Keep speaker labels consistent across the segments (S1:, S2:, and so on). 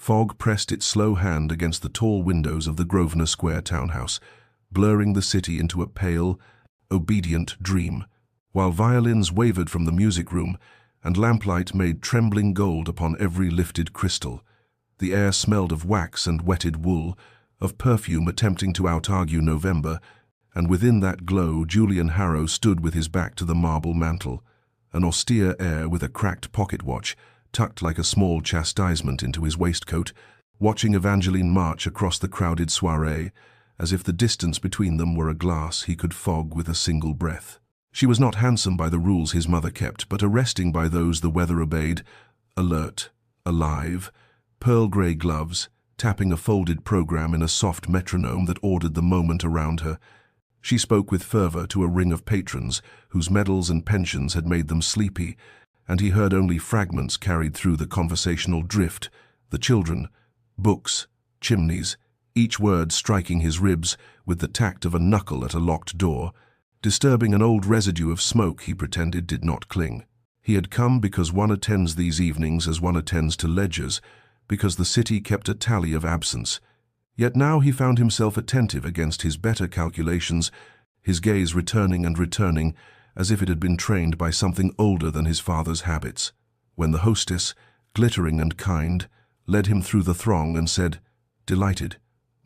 S1: Fog pressed its slow hand against the tall windows of the Grosvenor Square townhouse, blurring the city into a pale, obedient dream, while violins wavered from the music room and lamplight made trembling gold upon every lifted crystal. The air smelled of wax and wetted wool, of perfume attempting to out-argue November, and within that glow Julian Harrow stood with his back to the marble mantel, an austere air with a cracked pocket watch, tucked like a small chastisement into his waistcoat, watching Evangeline march across the crowded soirée, as if the distance between them were a glass he could fog with a single breath. She was not handsome by the rules his mother kept, but arresting by those the weather obeyed, alert, alive, pearl-grey gloves, tapping a folded program in a soft metronome that ordered the moment around her. She spoke with fervor to a ring of patrons whose medals and pensions had made them sleepy, and he heard only fragments carried through the conversational drift, the children, books, chimneys, each word striking his ribs with the tact of a knuckle at a locked door, disturbing an old residue of smoke he pretended did not cling. He had come because one attends these evenings as one attends to ledgers, because the city kept a tally of absence. Yet now he found himself attentive against his better calculations, his gaze returning and returning, as if it had been trained by something older than his father's habits, when the hostess, glittering and kind, led him through the throng and said, "Delighted,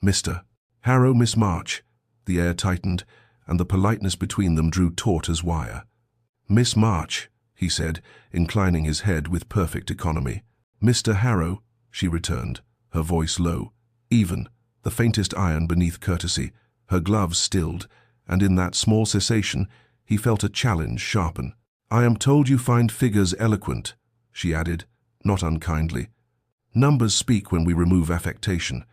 S1: Mr. Harrow, Miss March." The air tightened, and the politeness between them drew taut as wire. "Miss March," he said, inclining his head with perfect economy. "Mr. Harrow," she returned, her voice low, even, the faintest iron beneath courtesy, her gloves stilled, and in that small cessation he felt a challenge sharpen. "I am told you find figures eloquent," she added, not unkindly. "Numbers speak when we remove affectation,"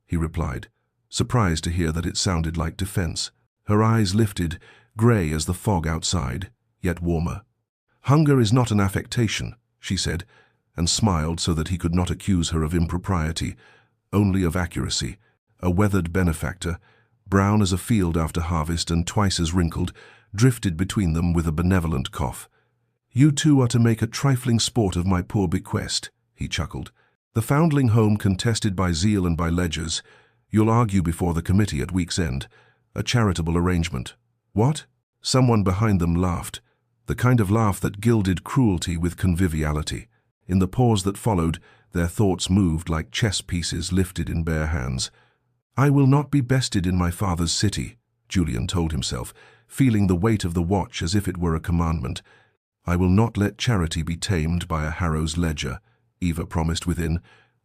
S1: he replied, surprised to hear that it sounded like defense. Her eyes lifted, grey as the fog outside, yet warmer. "Hunger is not an affectation," she said, and smiled so that he could not accuse her of impropriety, only of accuracy. A weathered benefactor, brown as a field after harvest and twice as wrinkled, drifted between them with a benevolent cough. "You two are to make a trifling sport of my poor bequest," he chuckled. "The foundling home contested by zeal and by ledgers. You'll argue before the committee at week's end. A charitable arrangement." "What?" Someone behind them laughed, the kind of laugh that gilded cruelty with conviviality. In the pause that followed, their thoughts moved like chess pieces lifted in bare hands. "I will not be bested in my father's city," Julian told himself, feeling the weight of the watch as if it were a commandment. "I will not let charity be tamed by a Harrow's ledger," Eva promised within,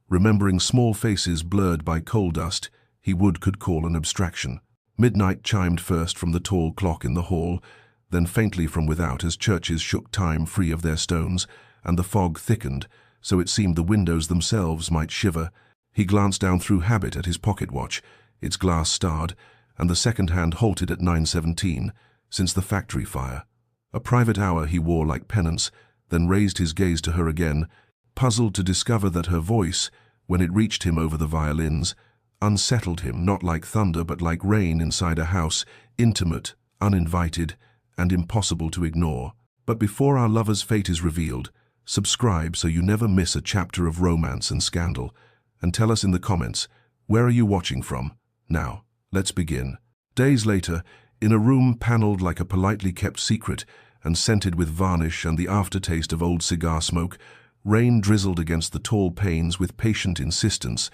S1: remembering small faces blurred by coal dust he could call an abstraction. Midnight chimed first from the tall clock in the hall, then faintly from without as churches shook time free of their stones, and the fog thickened, so it seemed the windows themselves might shiver. He glanced down through habit at his pocket watch, its glass starred, and the second hand halted at 9:17, since the factory fire. A private hour he wore like penance, then raised his gaze to her again, puzzled to discover that her voice, when it reached him over the violins, unsettled him not like thunder but like rain inside a house, intimate, uninvited, and impossible to ignore. But before our lover's fate is revealed, subscribe so you never miss a chapter of romance and scandal, and tell us in the comments, where are you watching from? Now, let's begin. Days later, in a room panelled like a politely kept secret and scented with varnish and the aftertaste of old cigar smoke, rain drizzled against the tall panes with patient insistence,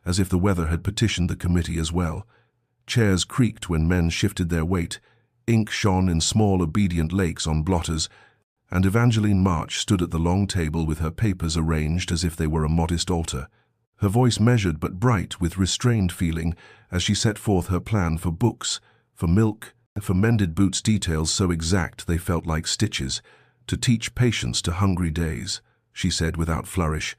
S1: as if the weather had petitioned the committee as well. Chairs creaked when men shifted their weight, ink shone in small obedient lakes on blotters, and Evangeline March stood at the long table with her papers arranged as if they were a modest altar. Her voice measured but bright with restrained feeling as she set forth her plan for books, for milk, for mended boots, details so exact they felt like stitches, to teach patience to hungry days, she said without flourish,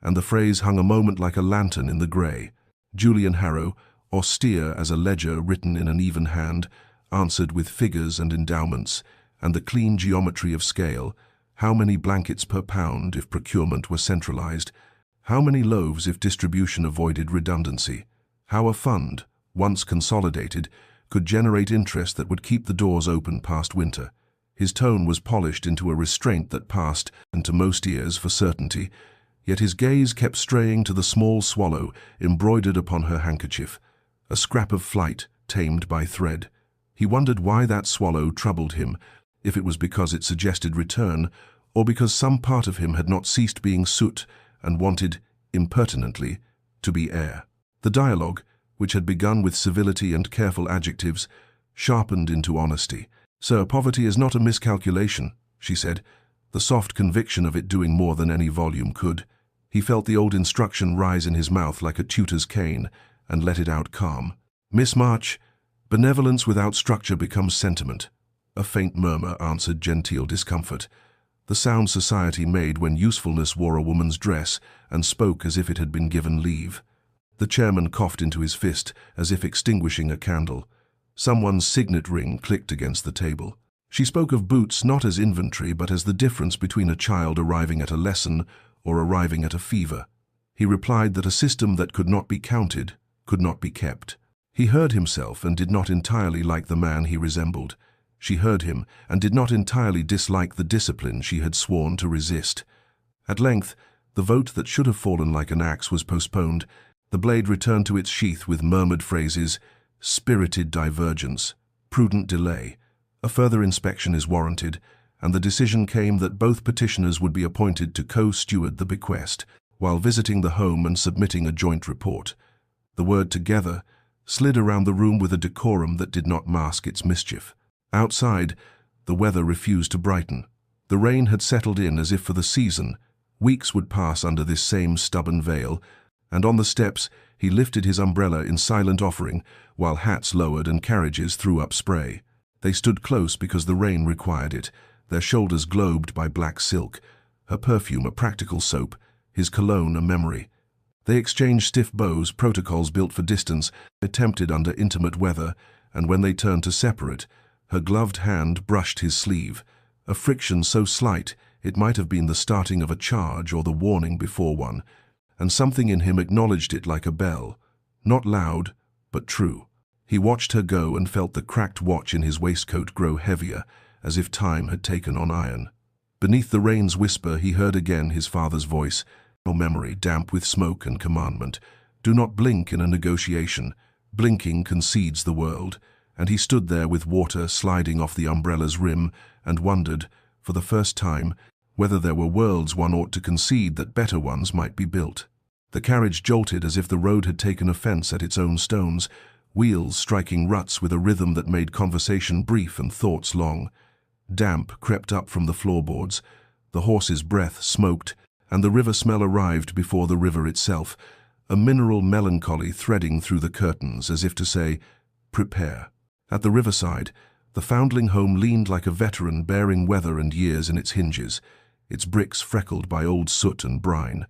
S1: and the phrase hung a moment like a lantern in the grey. Julian Harrow, austere as a ledger written in an even hand, answered with figures and endowments, and the clean geometry of scale. How many blankets per pound if procurement were centralized? How many loaves if distribution avoided redundancy? How a fund, once consolidated, could generate interest that would keep the doors open past winter? His tone was polished into a restraint that passed into most ears for certainty, Yet his gaze kept straying to the small swallow embroidered upon her handkerchief, a scrap of flight tamed by thread. He wondered why that swallow troubled him, if it was because it suggested return, or because some part of him had not ceased being soot and wanted, impertinently, to be air. The dialogue, which had begun with civility and careful adjectives, sharpened into honesty. "Sir, poverty is not a miscalculation," she said, the soft conviction of it doing more than any volume could. He felt the old instruction rise in his mouth like a tutor's cane, and let it out calm. "Miss March, benevolence without structure becomes sentiment." A faint murmur answered genteel discomfort, the sound society made when usefulness wore a woman's dress and spoke as if it had been given leave. The chairman coughed into his fist as if extinguishing a candle. Someone's signet ring clicked against the table. She spoke of boots not as inventory but as the difference between a child arriving at a lesson or arriving at a fever. He replied that a system that could not be counted could not be kept. He heard himself and did not entirely like the man he resembled. She heard him and did not entirely dislike the discipline she had sworn to resist. At length, the vote that should have fallen like an axe was postponed. The blade returned to its sheath with murmured phrases: "Spirited divergence, prudent delay, a further inspection is warranted," and the decision came that both petitioners would be appointed to co-steward the bequest, while visiting the home and submitting a joint report. The word "together" slid around the room with a decorum that did not mask its mischief. Outside, the weather refused to brighten. The rain had settled in as if for the season. Weeks would pass under this same stubborn veil, and on the steps he lifted his umbrella in silent offering, while hats lowered and carriages threw up spray. They stood close because the rain required it, their shoulders globed by black silk, her perfume a practical soap, his cologne a memory. They exchanged stiff bows, protocols built for distance, attempted under intimate weather, and when they turned to separate, her gloved hand brushed his sleeve, a friction so slight it might have been the starting of a charge or the warning before one, and something in him acknowledged it like a bell, not loud, but true. He watched her go and felt the cracked watch in his waistcoat grow heavier, as if time had taken on iron. Beneath the rain's whisper he heard again his father's voice, or memory damp with smoke and commandment. "Do not blink in a negotiation. Blinking concedes the world." And he stood there with water sliding off the umbrella's rim and wondered, for the first time, whether there were worlds one ought to concede that better ones might be built. The carriage jolted as if the road had taken offense at its own stones, wheels striking ruts with a rhythm that made conversation brief and thoughts long. Damp crept up from the floorboards, the horse's breath smoked, and the river smell arrived before the river itself, a mineral melancholy threading through the curtains as if to say, "Prepare." At the riverside, the foundling home leaned like a veteran bearing weather and years in its hinges, its bricks freckled by old soot and brine.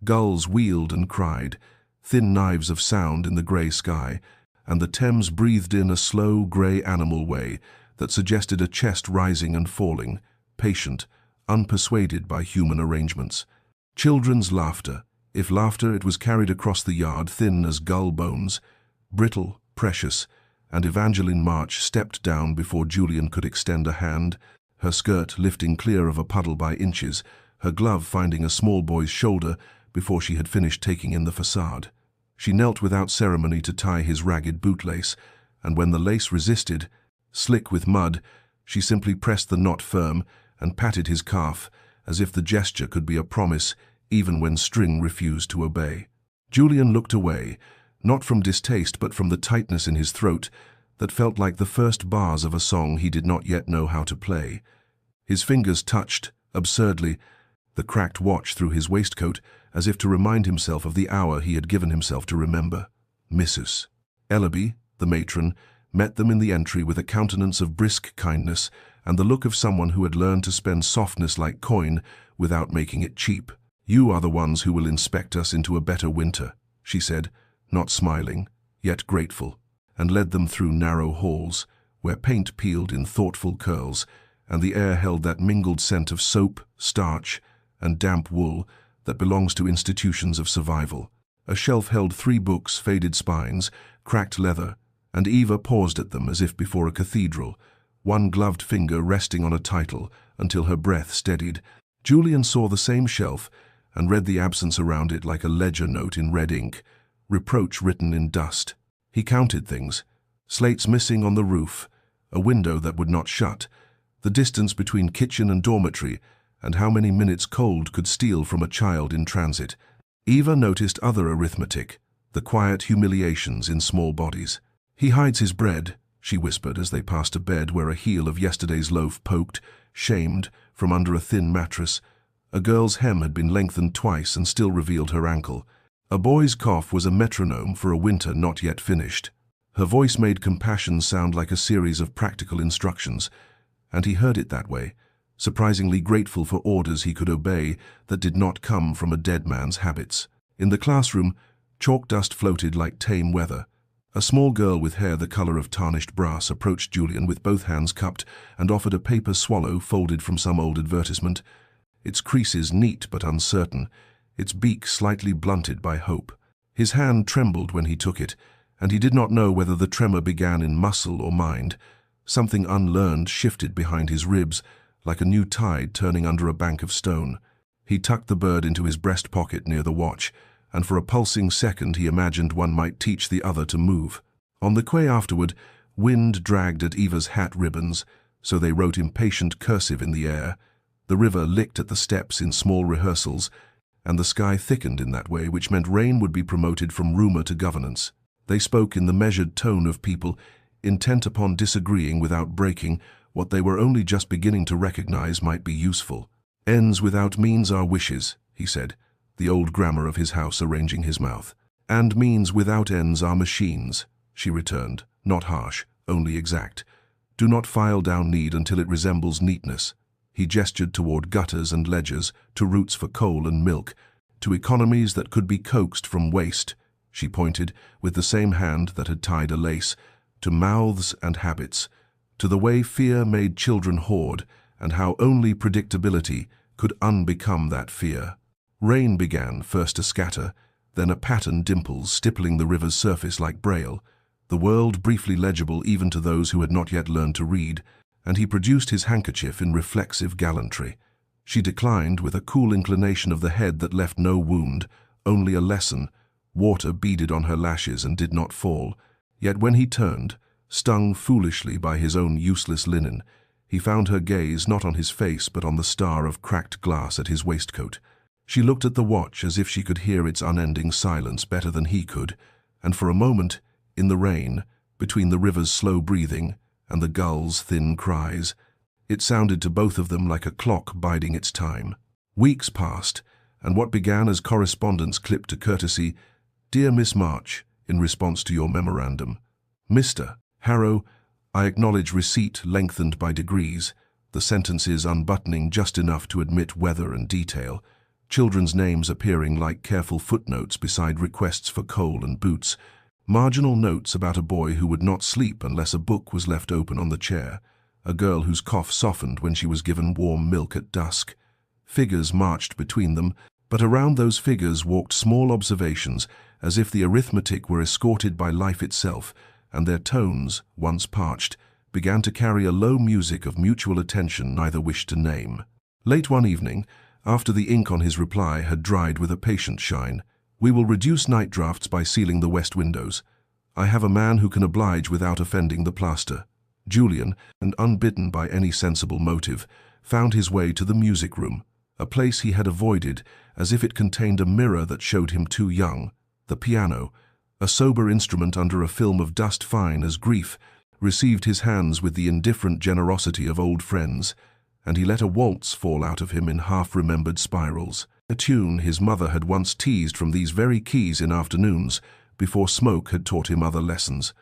S1: Gulls wheeled and cried, thin knives of sound in the grey sky, and the Thames breathed in a slow, grey animal way that suggested a chest rising and falling, patient, unpersuaded by human arrangements. Children's laughter, if laughter it was carried across the yard thin as gull bones, brittle, precious, and Evangeline March stepped down before Julian could extend a hand, her skirt lifting clear of a puddle by inches, her glove finding a small boy's shoulder before she had finished taking in the facade. She knelt without ceremony to tie his ragged bootlace, and when the lace resisted, slick with mud, she simply pressed the knot firm and patted his calf, as if the gesture could be a promise even when string refused to obey. Julian looked away, not from distaste but from the tightness in his throat that felt like the first bars of a song he did not yet know how to play. His fingers touched, absurdly, the cracked watch through his waistcoat as if to remind himself of the hour he had given himself to remember. Mrs. Ellaby, the matron, met them in the entry with a countenance of brisk kindness and the look of someone who had learned to spend softness like coin without making it cheap. "You are the ones who will inspect us into a better winter," she said, not smiling, yet grateful, and led them through narrow halls, where paint peeled in thoughtful curls, and the air held that mingled scent of soap, starch, and damp wool that belongs to institutions of survival. A shelf held 3 books, faded spines, cracked leather, and Eva paused at them as if before a cathedral, one gloved finger resting on a title until her breath steadied. Julian saw the same shelf, and read the absence around it like a ledger note in red ink, reproach written in dust. He counted things: slates missing on the roof, a window that would not shut, the distance between kitchen and dormitory, and how many minutes cold could steal from a child in transit. Eva noticed other arithmetic, the quiet humiliations in small bodies. "He hides his bread," she whispered as they passed a bed where a heel of yesterday's loaf poked, shamed, from under a thin mattress. A girl's hem had been lengthened twice and still revealed her ankle. A boy's cough was a metronome for a winter not yet finished. Her voice made compassion sound like a series of practical instructions, and he heard it that way, surprisingly grateful for orders he could obey that did not come from a dead man's habits. In the classroom, chalk dust floated like tame weather. A small girl with hair the color of tarnished brass approached Julian with both hands cupped and offered a paper swallow folded from some old advertisement, its creases neat but uncertain, its beak slightly blunted by hope. His hand trembled when he took it, and he did not know whether the tremor began in muscle or mind. Something unlearned shifted behind his ribs, like a new tide turning under a bank of stone. He tucked the bird into his breast pocket near the watch, and for a pulsing second he imagined one might teach the other to move. On the quay afterward, wind dragged at Eva's hat ribbons, so they wrote impatient cursive in the air. The river licked at the steps in small rehearsals, and the sky thickened in that way, which meant rain would be promoted from rumor to governance. They spoke in the measured tone of people, intent upon disagreeing without breaking what they were only just beginning to recognize might be useful. "Ends without means are wishes," he said, the old grammar of his house arranging his mouth. "And means without ends are machines," she returned, not harsh, only exact. "Do not file down need until it resembles neatness." He gestured toward gutters and ledgers, to routes for coal and milk, to economies that could be coaxed from waste. She pointed, with the same hand that had tied a lace, to mouths and habits, to the way fear made children hoard, and how only predictability could unbecome that fear. Rain began, first a scatter, then a pattern dimples stippling the river's surface like braille, the world briefly legible even to those who had not yet learned to read, and he produced his handkerchief in reflexive gallantry. She declined with a cool inclination of the head that left no wound, only a lesson. Water beaded on her lashes and did not fall. Yet when he turned, stung foolishly by his own useless linen, he found her gaze not on his face but on the star of cracked glass at his waistcoat. She looked at the watch as if she could hear its unending silence better than he could, and for a moment, in the rain, between the river's slow breathing and the gull's thin cries, it sounded to both of them like a clock biding its time. Weeks passed, and what began as correspondence clipped to courtesy, "Dear Miss March, in response to your memorandum," "Mr. Harrow, I acknowledge receipt," lengthened by degrees, the sentences unbuttoning just enough to admit weather and detail, children's names appearing like careful footnotes beside requests for coal and boots, marginal notes about a boy who would not sleep unless a book was left open on the chair, a girl whose cough softened when she was given warm milk at dusk. Figures marched between them, but around those figures walked small observations, as if the arithmetic were escorted by life itself, and their tones, once parched, began to carry a low music of mutual attention neither wished to name. Late one evening, after the ink on his reply had dried with a patient shine, "We will reduce night drafts by sealing the west windows. I have a man who can oblige without offending the plaster." Julian, and unbidden by any sensible motive, found his way to the music room, a place he had avoided as if it contained a mirror that showed him too young. The piano, a sober instrument under a film of dust fine as grief, received his hands with the indifferent generosity of old friends, and he let a waltz fall out of him in half-remembered spirals, a tune his mother had once teased from these very keys in afternoons, before smoke had taught him other lessons.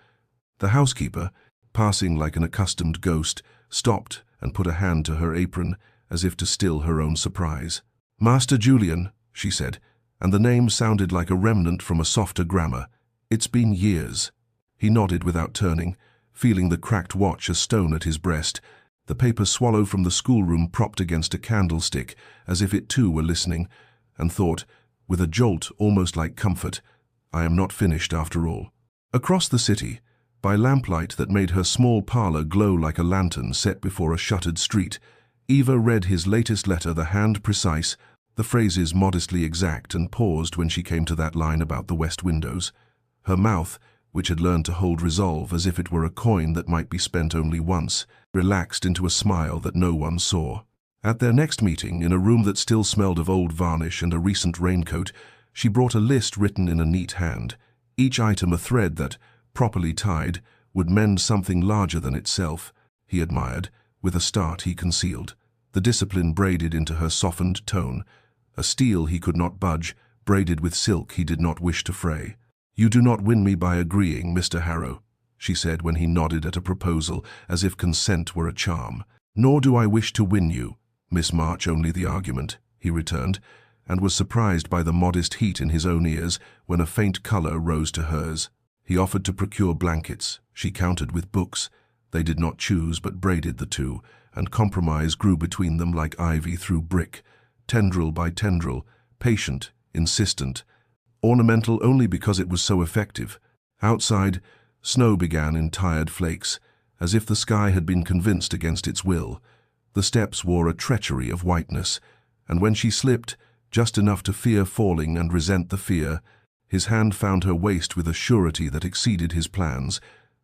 S1: The housekeeper, passing like an accustomed ghost, stopped and put a hand to her apron, as if to still her own surprise. "Master Julian," she said, and the name sounded like a remnant from a softer grammar. "It's been years." He nodded without turning, feeling the cracked watch a stone at his breast, the paper swallow from the schoolroom propped against a candlestick, as if it too were listening, and thought, with a jolt almost like comfort, "I am not finished after all." Across the city, by lamplight that made her small parlor glow like a lantern set before a shuttered street, Eva read his latest letter, the hand precise, The phrases modestly exact, and paused when she came to that line about the west windows. Her mouth, which had learned to hold resolve as if it were a coin that might be spent only once, relaxed into a smile that no one saw. At their next meeting, in a room that still smelled of old varnish and a recent raincoat, she brought a list written in a neat hand, each item a thread that, properly tied, would mend something larger than itself. He admired. With a start he concealed. The discipline braided into her softened tone. A steel he could not budge, braided with silk he did not wish to fray. "You do not win me by agreeing, Mr. Harrow," she said when he nodded at a proposal, as if consent were a charm. "Nor do I wish to win you, Miss March, only the argument," he returned, and was surprised by the modest heat in his own ears when a faint color rose to hers. He offered to procure blankets. She countered with books. They did not choose, but braided the two, and compromise grew between them like ivy through brick, tendril by tendril, patient, insistent, ornamental only because it was so effective. Outside, snow began in tired flakes, as if the sky had been convinced against its will. The steps wore a treachery of whiteness, and when she slipped, just enough to fear falling and resent the fear, his hand found her waist with a surety that exceeded his plans,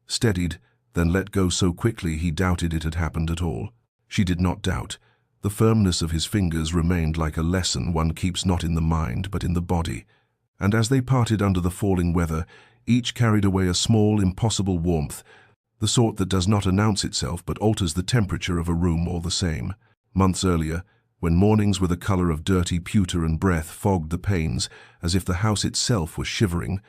S1: steadied, then let go so quickly he doubted it had happened at all. She did not doubt. The firmness of his fingers remained like a lesson one keeps not in the mind but in the body. And as they parted under the falling weather, each carried away a small, impossible warmth, the sort that does not announce itself but alters the temperature of a room all the same. Months earlier, when mornings with the color of dirty pewter and breath fogged the panes as if the house itself was shivering,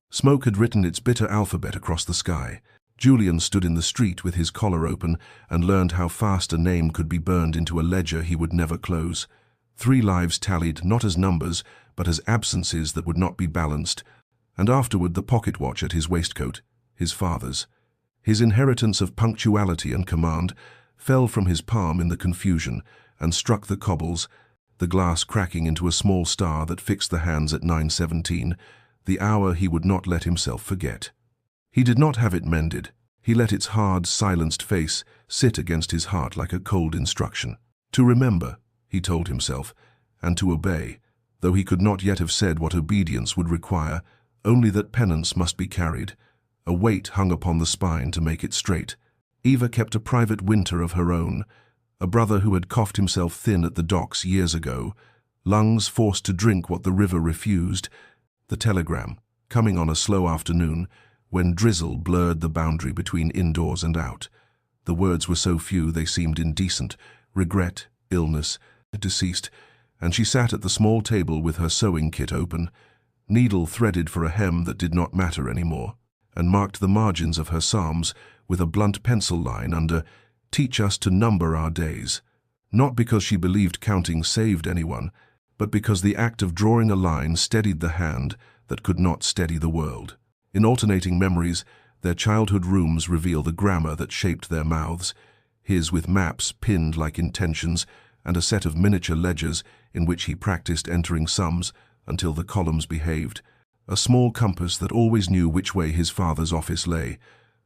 S1: smoke had written its bitter alphabet across the sky. Julian stood in the street with his collar open and learned how fast a name could be burned into a ledger he would never close. 3 lives tallied not as numbers, but as absences that would not be balanced, and afterward the pocket watch at his waistcoat, his father's. His inheritance of punctuality and command fell from his palm in the confusion and struck the cobbles, the glass cracking into a small star that fixed the hands at 9:17, the hour he would not let himself forget. He did not have it mended. He let its hard, silenced face sit against his heart like a cold instruction. To remember, he told himself, and to obey, though he could not yet have said what obedience would require, only that penance must be carried. A weight hung upon the spine to make it straight. Eva kept a private winter of her own. A brother who had coughed himself thin at the docks years ago, lungs forced to drink what the river refused. The telegram, coming on a slow afternoon, when drizzle blurred the boundary between indoors and out. The words were so few they seemed indecent: regret, illness, deceased, and she sat at the small table with her sewing kit open, needle threaded for a hem that did not matter anymore, and marked the margins of her psalms with a blunt pencil line under "Teach us to number our days," not because she believed counting saved anyone, but because the act of drawing a line steadied the hand that could not steady the world. In alternating memories, their childhood rooms reveal the grammar that shaped their mouths, his with maps pinned like intentions and a set of miniature ledgers in which he practiced entering sums until the columns behaved, a small compass that always knew which way his father's office lay,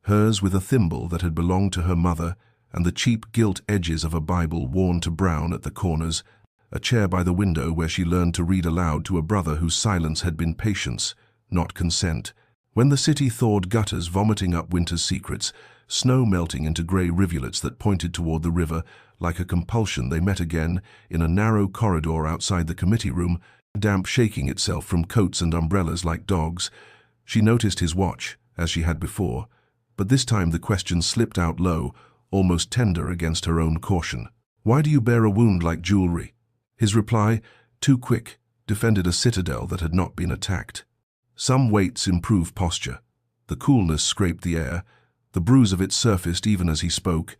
S1: hers with a thimble that had belonged to her mother and the cheap gilt edges of a Bible worn to brown at the corners, a chair by the window where she learned to read aloud to a brother whose silence had been patience, not consent. When the city thawed, gutters vomiting up winter's secrets, snow melting into grey rivulets that pointed toward the river, like a compulsion they met again in a narrow corridor outside the committee room, damp shaking itself from coats and umbrellas like dogs. She noticed his watch, as she had before, but this time the question slipped out low, almost tender against her own caution. "Why do you bear a wound like jewelry?" His reply, too quick, defended a citadel that had not been attacked. Some weights improve posture. The coolness scraped the air. The bruise of it surfaced even as he spoke,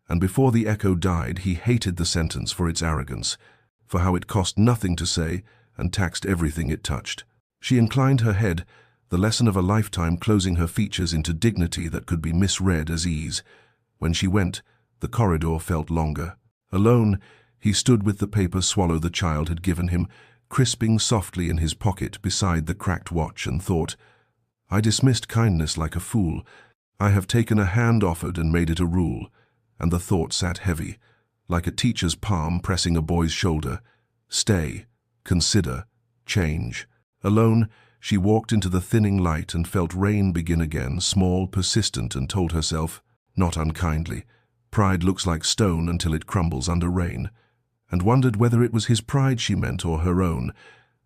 S1: and before the echo died he hated the sentence for its arrogance, for how it cost nothing to say and taxed everything it touched. She inclined her head, the lesson of a lifetime closing her features into dignity that could be misread as ease. When she went, the corridor felt longer. Alone, he stood with the paper swallow the child had given him, crisping softly in his pocket beside the cracked watch, and thought, "I dismissed kindness like a fool. I have taken a hand offered and made it a rule." And the thought sat heavy, like a teacher's palm pressing a boy's shoulder. Stay, consider, change. Alone, she walked into the thinning light and felt rain begin again, small, persistent, and told herself, not unkindly, pride looks like stone until it crumbles under rain, and wondered whether it was his pride she meant or her own,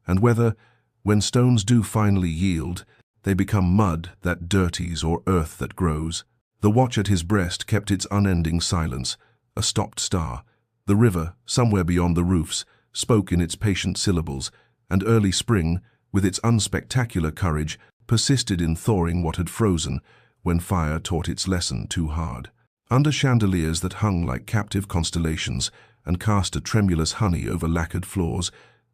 S1: and whether, when stones do finally yield, they become mud that dirties or earth that grows. The watch at his breast kept its unending silence, a stopped star. The river, somewhere beyond the roofs, spoke in its patient syllables, and early spring, with its unspectacular courage, persisted in thawing what had frozen when fire taught its lesson too hard. Under chandeliers that hung like captive constellations and cast a tremulous honey over lacquered floors,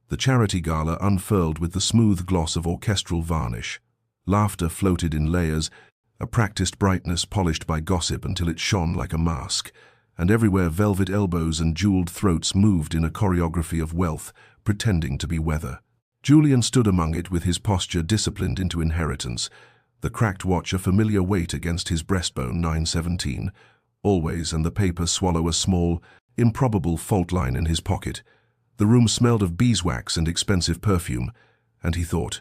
S1: the charity gala unfurled with the smooth gloss of orchestral varnish. Laughter floated in layers, a practiced brightness polished by gossip until it shone like a mask, and everywhere velvet elbows and jeweled throats moved in a choreography of wealth, pretending to be weather. Julian stood among it with his posture disciplined into inheritance, the cracked watch a familiar weight against his breastbone, 9:17, always, and the paper swallow a small, improbable fault line in his pocket. The room smelled of beeswax and expensive perfume, and he thought,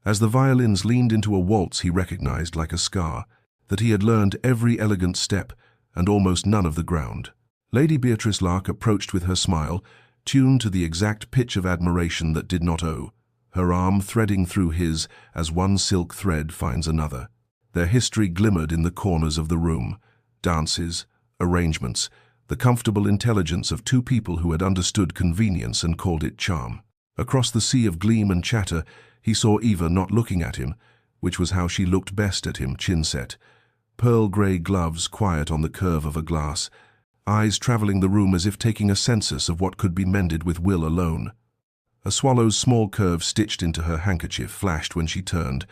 S1: as the violins leaned into a waltz he recognized like a scar, that he had learned every elegant step and almost none of the ground. Lady Beatrice Lark approached with her smile, tuned to the exact pitch of admiration that did not owe, her arm threading through his as one silk thread finds another. Their history glimmered in the corners of the room, dances, arrangements, the comfortable intelligence of two people who had understood convenience and called it charm. Across the sea of gleam and chatter, he saw Eva not looking at him, which was how she looked best at him, chin set, pearl-grey gloves quiet on the curve of a glass, eyes travelling the room as if taking a census of what could be mended with will alone. A swallow's small curve stitched into her handkerchief flashed when she turned,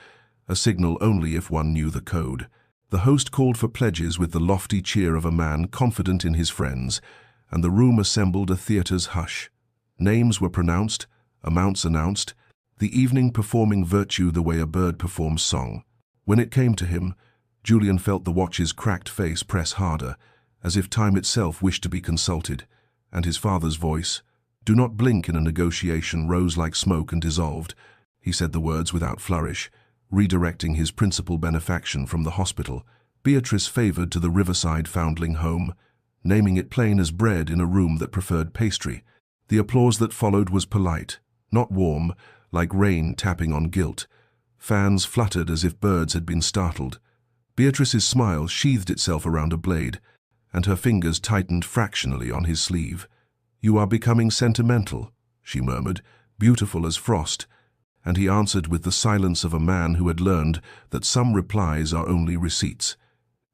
S1: a signal only if one knew the code. The host called for pledges with the lofty cheer of a man confident in his friends, and the room assembled a theatre's hush. Names were pronounced, amounts announced, the evening performing virtue the way a bird performs song. When it came to him, Julian felt the watch's cracked face press harder, as if time itself wished to be consulted, and his father's voice, "Do not blink in a negotiation," rose like smoke and dissolved. He said the words without flourish, redirecting his principal benefaction from the hospital, Beatrice favoured to the riverside foundling home, naming it plain as bread in a room that preferred pastry. The applause that followed was polite, not warm, like rain tapping on gilt. Fans fluttered as if birds had been startled. Beatrice's smile sheathed itself around a blade, and her fingers tightened fractionally on his sleeve. "You are becoming sentimental," she murmured, beautiful as frost, and he answered with the silence of a man who had learned that some replies are only receipts.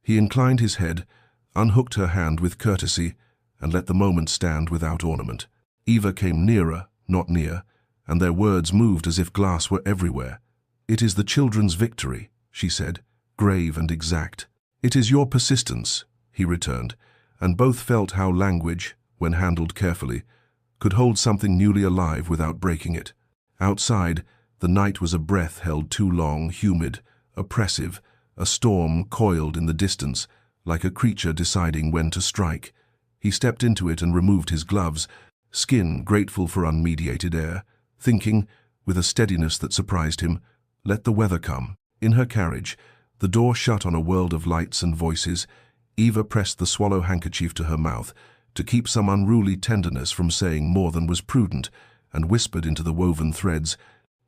S1: He inclined his head, unhooked her hand with courtesy, and let the moment stand without ornament. Eva came nearer, not near, and their words moved as if glass were everywhere. "It is the children's victory," she said, grave and exact. "It is your persistence," he returned, and both felt how language, when handled carefully, could hold something newly alive without breaking it. Outside, the night was a breath held too long, humid, oppressive, a storm coiled in the distance, like a creature deciding when to strike. He stepped into it and removed his gloves, skin grateful for unmediated air, thinking, with a steadiness that surprised him, let the weather come. In her carriage, the door shut on a world of lights and voices, Eva pressed the swallow handkerchief to her mouth to keep some unruly tenderness from saying more than was prudent, and whispered into the woven threads,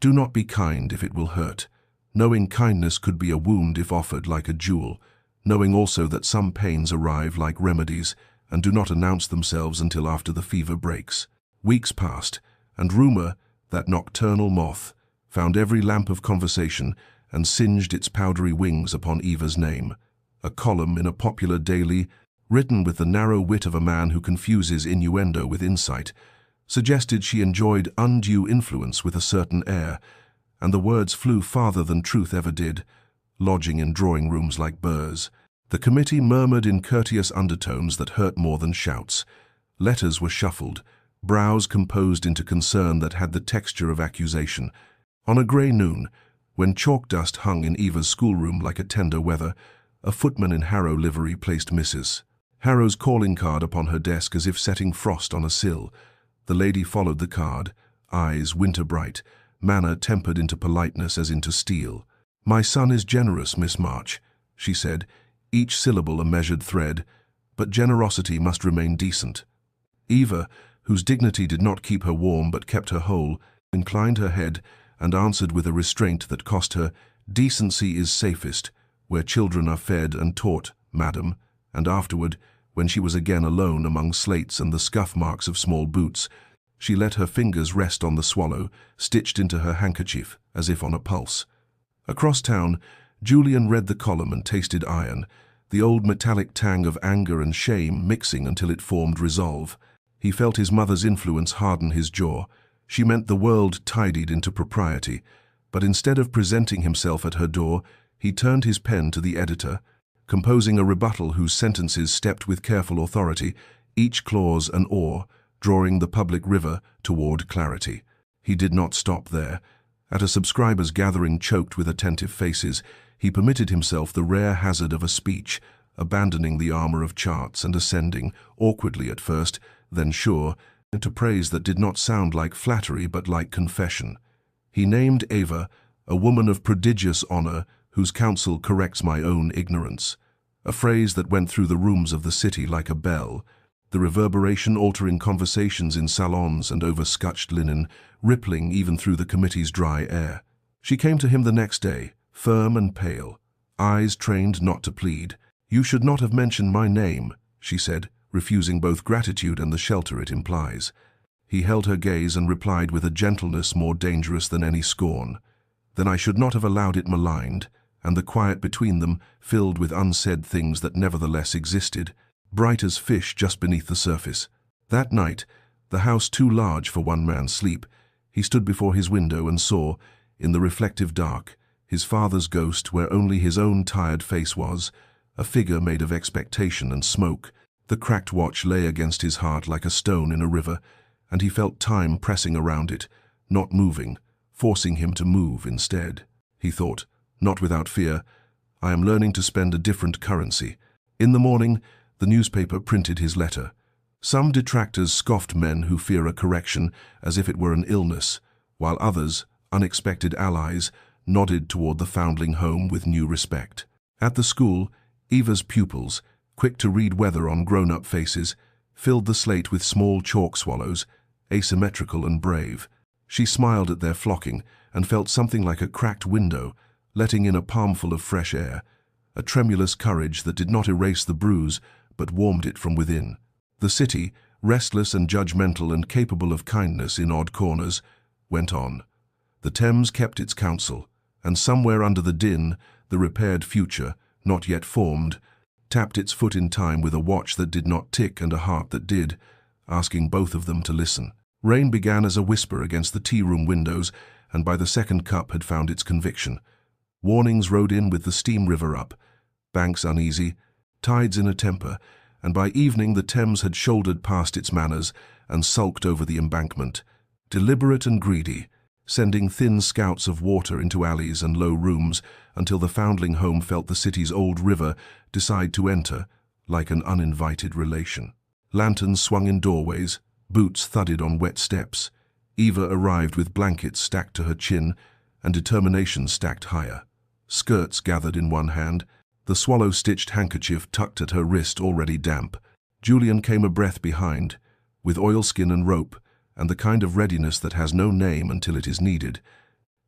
S1: "Do not be kind if it will hurt," knowing kindness could be a wound if offered like a jewel, knowing also that some pains arrive like remedies and do not announce themselves until after the fever breaks. Weeks passed, and rumor, that nocturnal moth, found every lamp of conversation and singed its powdery wings upon Eva's name. A column in a popular daily, written with the narrow wit of a man who confuses innuendo with insight, suggested she enjoyed undue influence with a certain air, and the words flew farther than truth ever did, lodging in drawing rooms like burrs. The committee murmured in courteous undertones that hurt more than shouts. Letters were shuffled, brows composed into concern that had the texture of accusation. On a grey noon, when chalk dust hung in Eva's schoolroom like a tender weather, a footman in Harrow livery placed Mrs. Harrow's calling card upon her desk as if setting frost on a sill. The lady followed the card, eyes winter-bright, manner tempered into politeness as into steel. "My son is generous, Miss March," she said, each syllable a measured thread, "but generosity must remain decent." Eva, whose dignity did not keep her warm but kept her whole, inclined her head and answered with a restraint that cost her, "Decency is safest, where children are fed and taught, madam," and afterward, when she was again alone among slates and the scuff marks of small boots, she let her fingers rest on the swallow, stitched into her handkerchief, as if on a pulse. Across town, Julian read the column and tasted iron, the old metallic tang of anger and shame mixing until it formed resolve. He felt his mother's influence harden his jaw. She meant the world tidied into propriety, but instead of presenting himself at her door, he turned his pen to the editor, composing a rebuttal whose sentences stepped with careful authority, each clause an oar, drawing the public river toward clarity. He did not stop there. At a subscriber's gathering choked with attentive faces, he permitted himself the rare hazard of a speech, abandoning the armor of charts and ascending, awkwardly at first, then sure, into praise that did not sound like flattery but like confession. He named Eva, a woman of prodigious honor, whose counsel corrects my own ignorance, a phrase that went through the rooms of the city like a bell, the reverberation altering conversations in salons and over scutched linen, rippling even through the committee's dry air. She came to him the next day, firm and pale, eyes trained not to plead. "You should not have mentioned my name," she said, refusing both gratitude and the shelter it implies. He held her gaze and replied with a gentleness more dangerous than any scorn. "Then I should not have allowed it maligned," and the quiet between them filled with unsaid things that nevertheless existed, bright as fish just beneath the surface. That night, the house too large for one man's sleep, he stood before his window and saw, in the reflective dark, his father's ghost where only his own tired face was, a figure made of expectation and smoke. The cracked watch lay against his heart like a stone in a river, and he felt time pressing around it, not moving, forcing him to move instead. He thought, not without fear, "I am learning to spend a different currency." In the morning, the newspaper printed his letter. Some detractors scoffed men who fear a correction as if it were an illness, while others, unexpected allies, nodded toward the foundling home with new respect. At the school, Eva's pupils, quick to read weather on grown-up faces, filled the slate with small chalk swallows, asymmetrical and brave. She smiled at their flocking and felt something like a cracked window, letting in a palmful of fresh air, a tremulous courage that did not erase the bruise but warmed it from within. The city, restless and judgmental and capable of kindness in odd corners, went on. The Thames kept its counsel, and somewhere under the din, the repaired future, not yet formed, tapped its foot in time with a watch that did not tick and a heart that did, asking both of them to listen. Rain began as a whisper against the tea-room windows, and by the second cup had found its conviction. Warnings rode in with the steam river up, banks uneasy, tides in a temper, and by evening the Thames had shouldered past its manners and sulked over the embankment, deliberate and greedy, sending thin scouts of water into alleys and low rooms until the foundling home felt the city's old river decide to enter, like an uninvited relation. Lanterns swung in doorways, boots thudded on wet steps. Eva arrived with blankets stacked to her chin and determination stacked higher. Skirts gathered in one hand, the swallow-stitched handkerchief tucked at her wrist already damp. Julian came a breath behind, with oilskin and rope, and the kind of readiness that has no name until it is needed,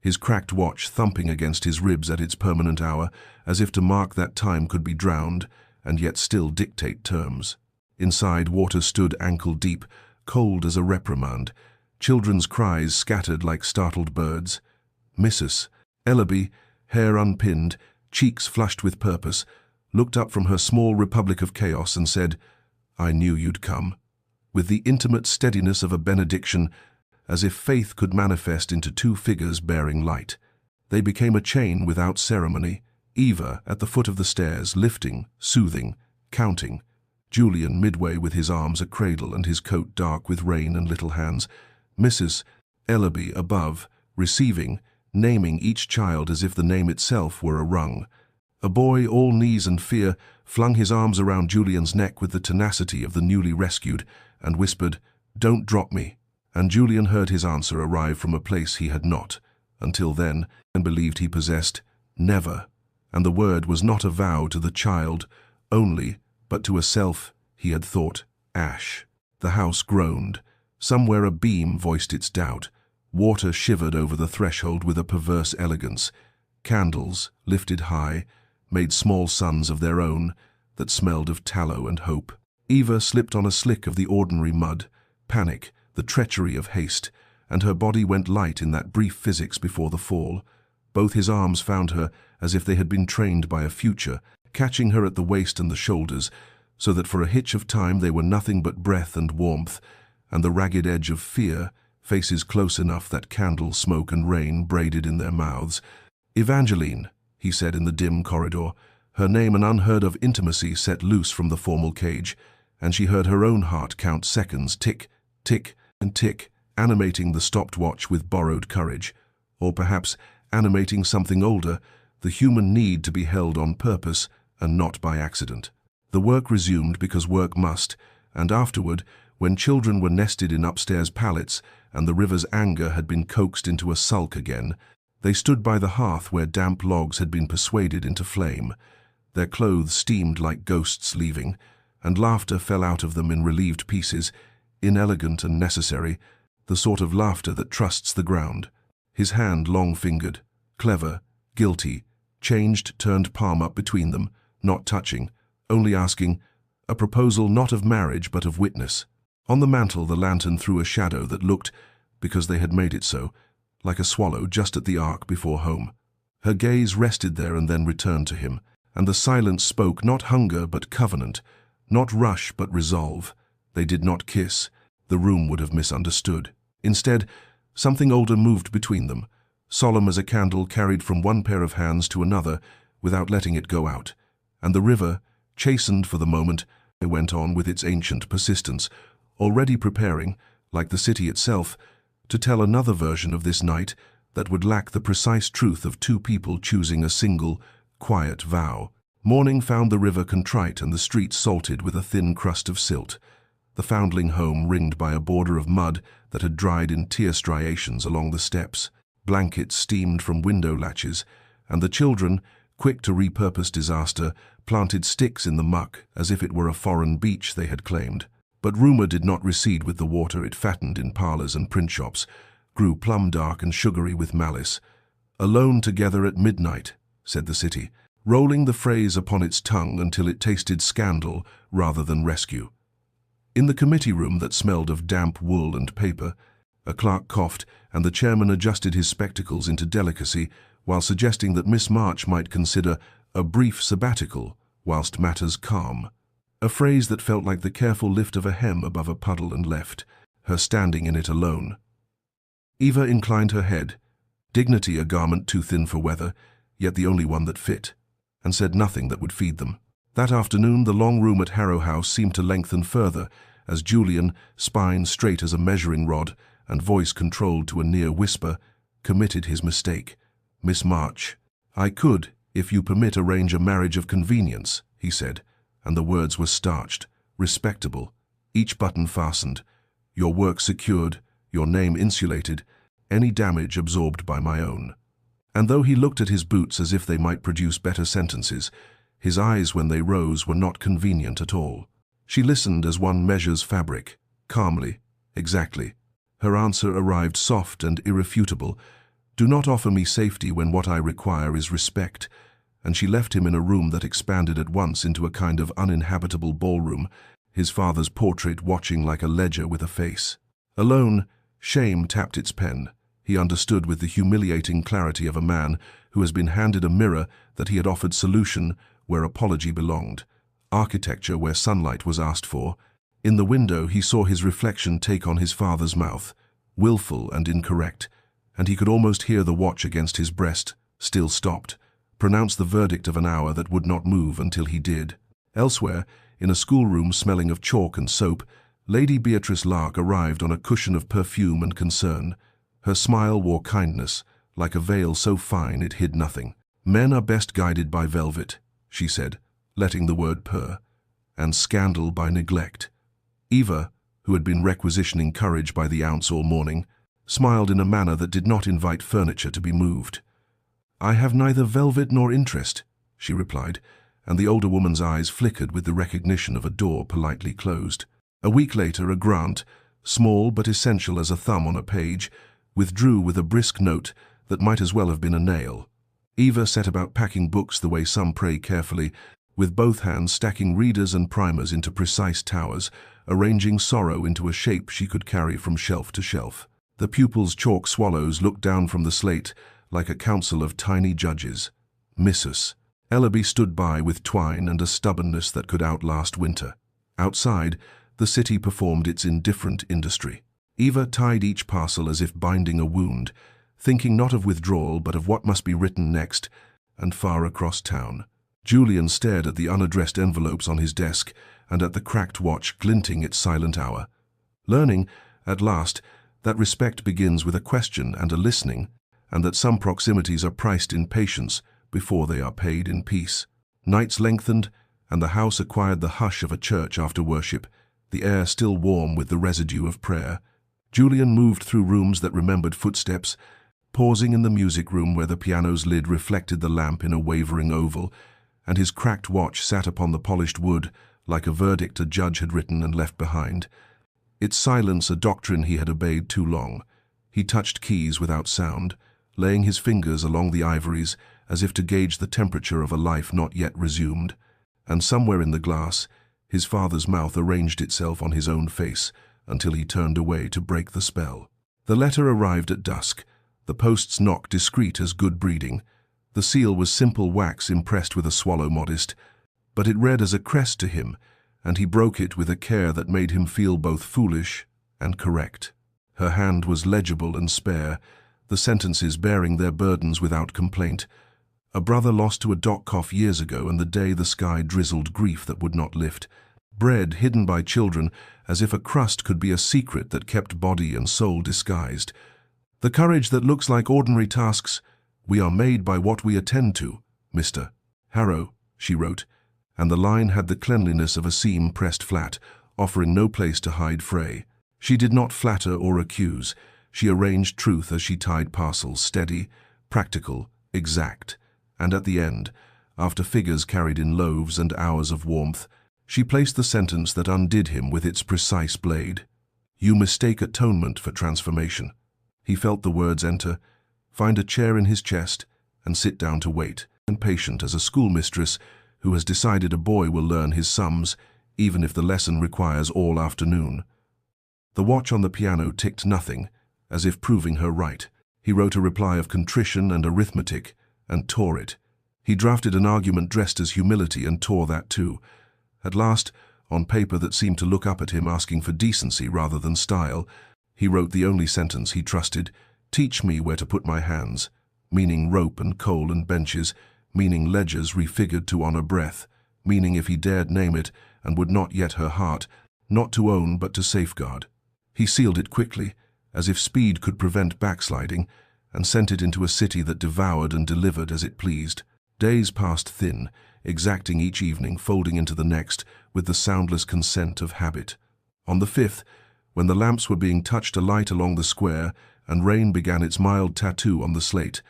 S1: his cracked watch thumping against his ribs at its permanent hour, as if to mark that time could be drowned, and yet still dictate terms. Inside, water stood ankle-deep, cold as a reprimand, children's cries scattered like startled birds. Mrs. Ellaby, hair unpinned, cheeks flushed with purpose, looked up from her small republic of chaos and said, "I knew you'd come," with the intimate steadiness of a benediction, as if faith could manifest into two figures bearing light. They became a chain without ceremony, Eva at the foot of the stairs, lifting, soothing, counting, Julian midway with his arms a cradle and his coat dark with rain and little hands, Mrs. Ellaby above, receiving, naming each child as if the name itself were a rung. A boy, all knees and fear, flung his arms around Julian's neck with the tenacity of the newly rescued and whispered, "Don't drop me," And Julian heard his answer arrive from a place he had not, until then, and believed he possessed, never. And the word was not a vow to the child only, but to a self he had thought, Ash. The house groaned. Somewhere a beam voiced its doubt. Water shivered over the threshold with a perverse elegance. Candles, lifted high, made small suns of their own that smelled of tallow and hope. Eva slipped on a slick of the ordinary mud, panic, the treachery of haste, and her body went light in that brief physics before the fall. Both his arms found her as if they had been trained by a future, catching her at the waist and the shoulders, so that for a hitch of time they were nothing but breath and warmth, and the ragged edge of fear, faces close enough that candle smoke and rain braided in their mouths. Evangeline, he said in the dim corridor, her name an unheard-of intimacy set loose from the formal cage, and she heard her own heart count seconds, tick, tick, and tick, animating the stopped watch with borrowed courage, or perhaps animating something older, the human need to be held on purpose and not by accident. The work resumed because work must, and afterward, when children were nested in upstairs pallets and the river's anger had been coaxed into a sulk again, they stood by the hearth where damp logs had been persuaded into flame. Their clothes steamed like ghosts leaving, and laughter fell out of them in relieved pieces, inelegant and necessary, the sort of laughter that trusts the ground. His hand long-fingered, clever, guilty, changed, turned palm up between them, not touching, only asking, a proposal not of marriage but of witness. On the mantel the lantern threw a shadow that looked, because they had made it so, like a swallow just at the ark before home. Her gaze rested there and then returned to him, and the silence spoke not hunger but covenant, not rush but resolve. They did not kiss. The room would have misunderstood. Instead, something older moved between them, solemn as a candle carried from one pair of hands to another without letting it go out. And the river, chastened for the moment, went on with its ancient persistence, already preparing, like the city itself, to tell another version of this night that would lack the precise truth of two people choosing a single, quiet vow. Morning found the river contrite and the streets salted with a thin crust of silt, the foundling home ringed by a border of mud that had dried in tear striations along the steps. Blankets steamed from window latches, and the children, quick to repurpose disaster, planted sticks in the muck as if it were a foreign beach they had claimed. But rumor did not recede with the water. It fattened in parlors and print shops, grew plum-dark and sugary with malice. Alone together at midnight, said the city, rolling the phrase upon its tongue until it tasted scandal rather than rescue. In the committee room that smelled of damp wool and paper, a clerk coughed and the chairman adjusted his spectacles into delicacy while suggesting that Miss March might consider a brief sabbatical whilst matters calm. A phrase that felt like the careful lift of a hem above a puddle and left, her standing in it alone. Eva inclined her head, dignity a garment too thin for weather, yet the only one that fit, and said nothing that would feed them. That afternoon the long room at Harrow House seemed to lengthen further, as Julian, spine straight as a measuring rod and voice controlled to a near whisper, committed his mistake. Miss March, I could, if you permit, arrange a marriage of convenience, he said, and the words were starched, respectable, each button fastened, your work secured, your name insulated, any damage absorbed by my own. And though he looked at his boots as if they might produce better sentences, his eyes when they rose were not convenient at all. She listened as one measures fabric, calmly, exactly. Her answer arrived soft and irrefutable. Do not offer me safety when what I require is respect. And she left him in a room that expanded at once into a kind of uninhabitable ballroom, his father's portrait watching like a ledger with a face. Alone, shame tapped its pen. He understood with the humiliating clarity of a man who has been handed a mirror that he had offered solution where apology belonged, architecture where sunlight was asked for. In the window he saw his reflection take on his father's mouth, willful and incorrect, and he could almost hear the watch against his breast, still stopped, pronounce the verdict of an hour that would not move until he did. Elsewhere, in a schoolroom smelling of chalk and soap, Lady Beatrice Lark arrived on a cushion of perfume and concern. Her smile wore kindness, like a veil so fine it hid nothing. Men are best guided by velvet, she said, letting the word purr, and scandal by neglect. Eva, who had been requisitioning courage by the ounce all morning, smiled in a manner that did not invite furniture to be moved. "I have neither velvet nor interest," she replied, and the older woman's eyes flickered with the recognition of a door politely closed. A week later, a grant, small but essential as a thumb on a page, withdrew with a brisk note that might as well have been a nail. Eva set about packing books the way some pray carefully, with both hands stacking readers and primers into precise towers, arranging sorrow into a shape she could carry from shelf to shelf. The pupils' chalk swallows looked down from the slate like a council of tiny judges. Missus Ellaby stood by with twine and a stubbornness that could outlast winter. Outside, the city performed its indifferent industry. Eva tied each parcel as if binding a wound, thinking not of withdrawal but of what must be written next, and far across town. Julian stared at the unaddressed envelopes on his desk and at the cracked watch glinting its silent hour. Learning, at last, that respect begins with a question and a listening, and that some proximities are priced in patience before they are paid in peace. Nights lengthened, and the house acquired the hush of a church after worship, the air still warm with the residue of prayer. Julian moved through rooms that remembered footsteps, pausing in the music room where the piano's lid reflected the lamp in a wavering oval, and his cracked watch sat upon the polished wood like a verdict a judge had written and left behind. Its silence a doctrine he had obeyed too long. He touched keys without sound, laying his fingers along the ivories as if to gauge the temperature of a life not yet resumed. And somewhere in the glass, his father's mouth arranged itself on his own face until he turned away to break the spell. The letter arrived at dusk, the post's knock discreet as good breeding. The seal was simple wax impressed with a swallow modest, but it read as a crest to him, and he broke it with a care that made him feel both foolish and correct. Her hand was legible and spare, the sentences bearing their burdens without complaint. A brother lost to a dock cough years ago, and the day the sky drizzled grief that would not lift. Bread hidden by children, as if a crust could be a secret that kept body and soul disguised. The courage that looks like ordinary tasks. We are made by what we attend to, Mr. Harrow, she wrote, and the line had the cleanliness of a seam pressed flat, offering no place to hide fray. She did not flatter or accuse. She arranged truth as she tied parcels, steady, practical, exact. And at the end, after figures carried in loaves and hours of warmth, she placed the sentence that undid him with its precise blade. You mistake atonement for transformation. He felt the words enter, find a chair in his chest, and sit down to wait, impatient as a schoolmistress who has decided a boy will learn his sums, even if the lesson requires all afternoon. The watch on the piano ticked nothing, as if proving her right. He wrote a reply of contrition and arithmetic, and tore it. He drafted an argument dressed as humility and tore that too. At last, on paper that seemed to look up at him asking for decency rather than style, he wrote the only sentence he trusted, teach me where to put my hands, meaning rope and coal and benches, meaning ledgers refigured to honor breath, meaning if he dared name it and would not yet her heart, not to own but to safeguard. He sealed it quickly, as if speed could prevent backsliding, and sent it into a city that devoured and delivered as it pleased. Days passed thin, exacting each evening, folding into the next with the soundless consent of habit. On the 5th, when the lamps were being touched alight along the square and rain began its mild tattoo on the slate,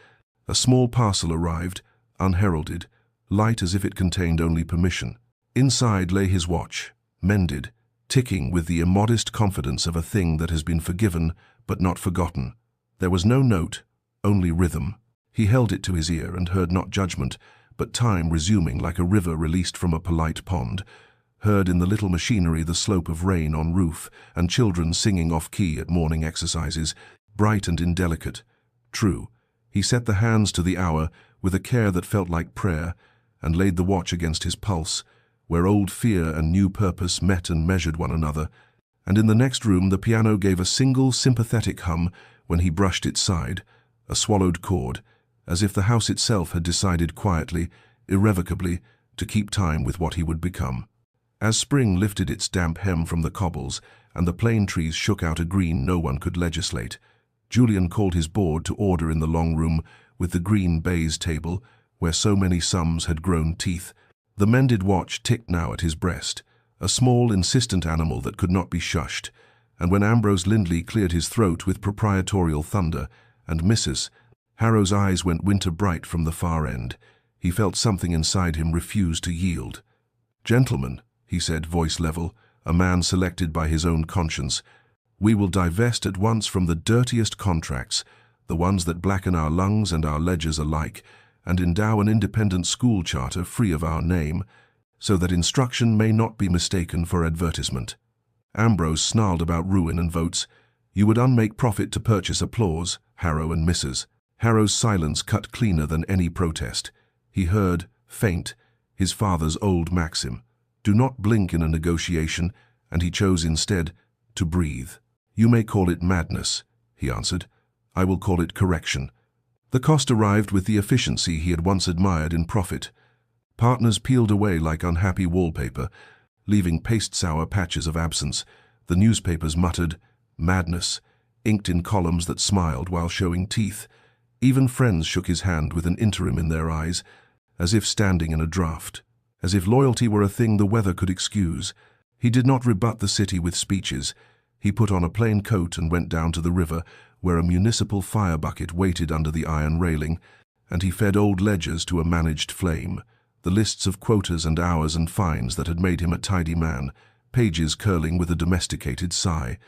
S1: a small parcel arrived, unheralded, light as if it contained only permission. Inside lay his watch, mended, ticking with the immodest confidence of a thing that has been forgiven but not forgotten. There was no note, only rhythm. He held it to his ear and heard not judgment, but time resuming like a river released from a polite pond, heard in the little machinery the slope of rain on roof and children singing off-key at morning exercises, bright and indelicate. True, he set the hands to the hour with a care that felt like prayer and laid the watch against his pulse, where old fear and new purpose met and measured one another, and in the next room the piano gave a single sympathetic hum when he brushed its side, a swallowed chord, as if the house itself had decided quietly, irrevocably, to keep time with what he would become. As spring lifted its damp hem from the cobbles and the plane trees shook out a green no one could legislate, Julian called his board to order in the long room with the green baize table where so many sums had grown teeth. The mended watch ticked now at his breast, a small, insistent animal that could not be shushed, and when Ambrose Lindley cleared his throat with proprietorial thunder, and Mrs. Harrow's eyes went winter bright from the far end, he felt something inside him refuse to yield. "Gentlemen," he said, voice level, a man selected by his own conscience, "we will divest at once from the dirtiest contracts, the ones that blacken our lungs and our ledgers alike, and endow an independent school charter free of our name, so that instruction may not be mistaken for advertisement." Ambrose snarled about ruin and votes. "You would unmake profit to purchase applause, Harrow and Mrs." Harrow's silence cut cleaner than any protest. He heard, faint, his father's old maxim, "Do not blink in a negotiation," and he chose instead to breathe. "You may call it madness," he answered. "I will call it correction." The cost arrived with the efficiency he had once admired in profit. Partners peeled away like unhappy wallpaper, leaving paste-sour patches of absence. The newspapers muttered, "Madness," inked in columns that smiled while showing teeth. Even friends shook his hand with an interim in their eyes, as if standing in a draught, as if loyalty were a thing the weather could excuse. He did not rebut the city with speeches. He put on a plain coat and went down to the river, where a municipal fire bucket waited under the iron railing, and he fed old ledgers to a managed flame, the lists of quotas and hours and fines that had made him a tidy man, pages curling with a domesticated sigh.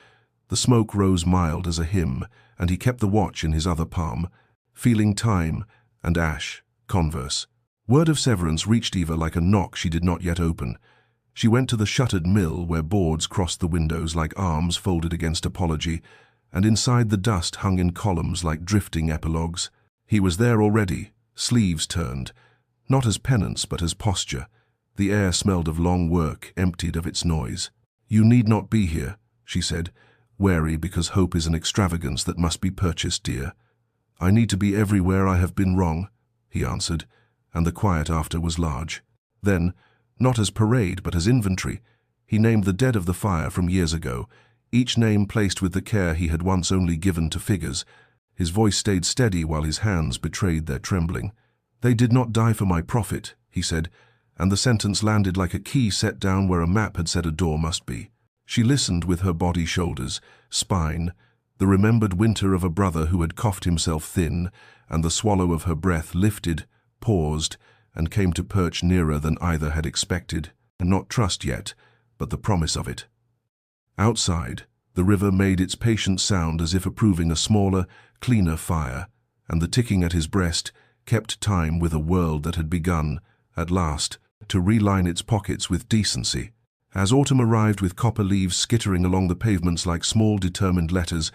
S1: The smoke rose mild as a hymn, and he kept the watch in his other palm, feeling time and ash, converse. Word of severance reached Eva like a knock she did not yet open. She went to the shuttered mill where boards crossed the windows like arms folded against apology, and inside the dust hung in columns like drifting epilogues. He was there already, sleeves turned, not as penance but as posture. The air smelled of long work, emptied of its noise. "You need not be here," she said, wary because hope is an extravagance that must be purchased dear. "I need to be everywhere I have been wrong," he answered, and the quiet after was large. Then, not as parade but as inventory, he named the dead of the fire from years ago, each name placed with the care he had once only given to figures. His voice stayed steady while his hands betrayed their trembling. "They did not die for my profit," he said, and the sentence landed like a key set down where a map had said a door must be. She listened with her body shoulders, spine, the remembered winter of a brother who had coughed himself thin, and the swallow of her breath lifted, paused, and came to perch nearer than either had expected, and not trust yet, but the promise of it. Outside, the river made its patient sound as if approving a smaller, cleaner fire, and the ticking at his breast kept time with a world that had begun, at last, to reline its pockets with decency. As autumn arrived with copper leaves skittering along the pavements like small determined letters,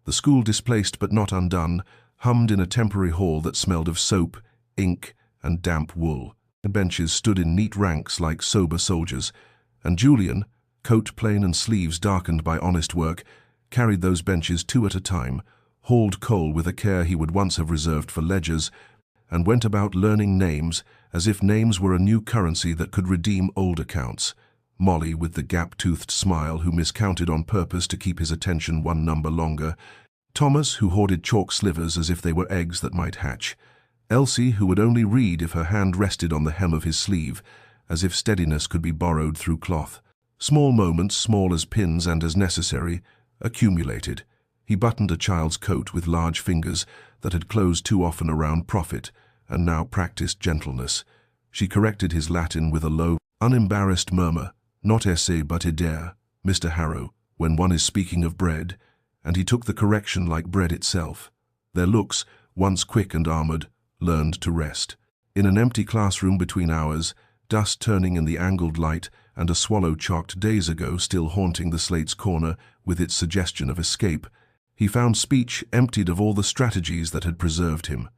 S1: the school, displaced but not undone, hummed in a temporary hall that smelled of soap, ink, and damp wool. The benches stood in neat ranks like sober soldiers, and Julian, coat plain and sleeves darkened by honest work, carried those benches two at a time, hauled coal with a care he would once have reserved for ledgers, and went about learning names as if names were a new currency that could redeem old accounts. Molly, with the gap-toothed smile, who miscounted on purpose to keep his attention one number longer. Thomas, who hoarded chalk slivers as if they were eggs that might hatch. Elsie, who would only read if her hand rested on the hem of his sleeve, as if steadiness could be borrowed through cloth. Small moments, small as pins and as necessary, accumulated. He buttoned a child's coat with large fingers that had closed too often around profit, and now practiced gentleness. She corrected his Latin with a low, unembarrassed murmur, "Not esse but idere, Mr. Harrow, when one is speaking of bread," and he took the correction like bread itself. Their looks, once quick and armored, learned to rest. In an empty classroom between hours, dust turning in the angled light, and a swallow chalked days ago still haunting the slate's corner with its suggestion of escape, he found speech emptied of all the strategies that had preserved him.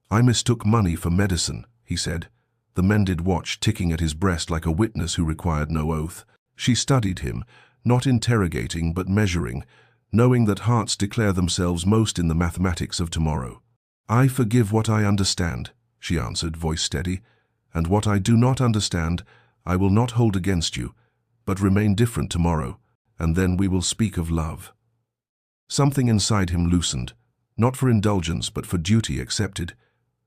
S1: "I mistook money for medicine," he said, the mended watch ticking at his breast like a witness who required no oath. She studied him, not interrogating but measuring, knowing that hearts declare themselves most in the mathematics of tomorrow. "I forgive what I understand," she answered, voice steady, "and what I do not understand I will not hold against you, but remain different tomorrow, and then we will speak of love." Something inside him loosened, not for indulgence but for duty accepted.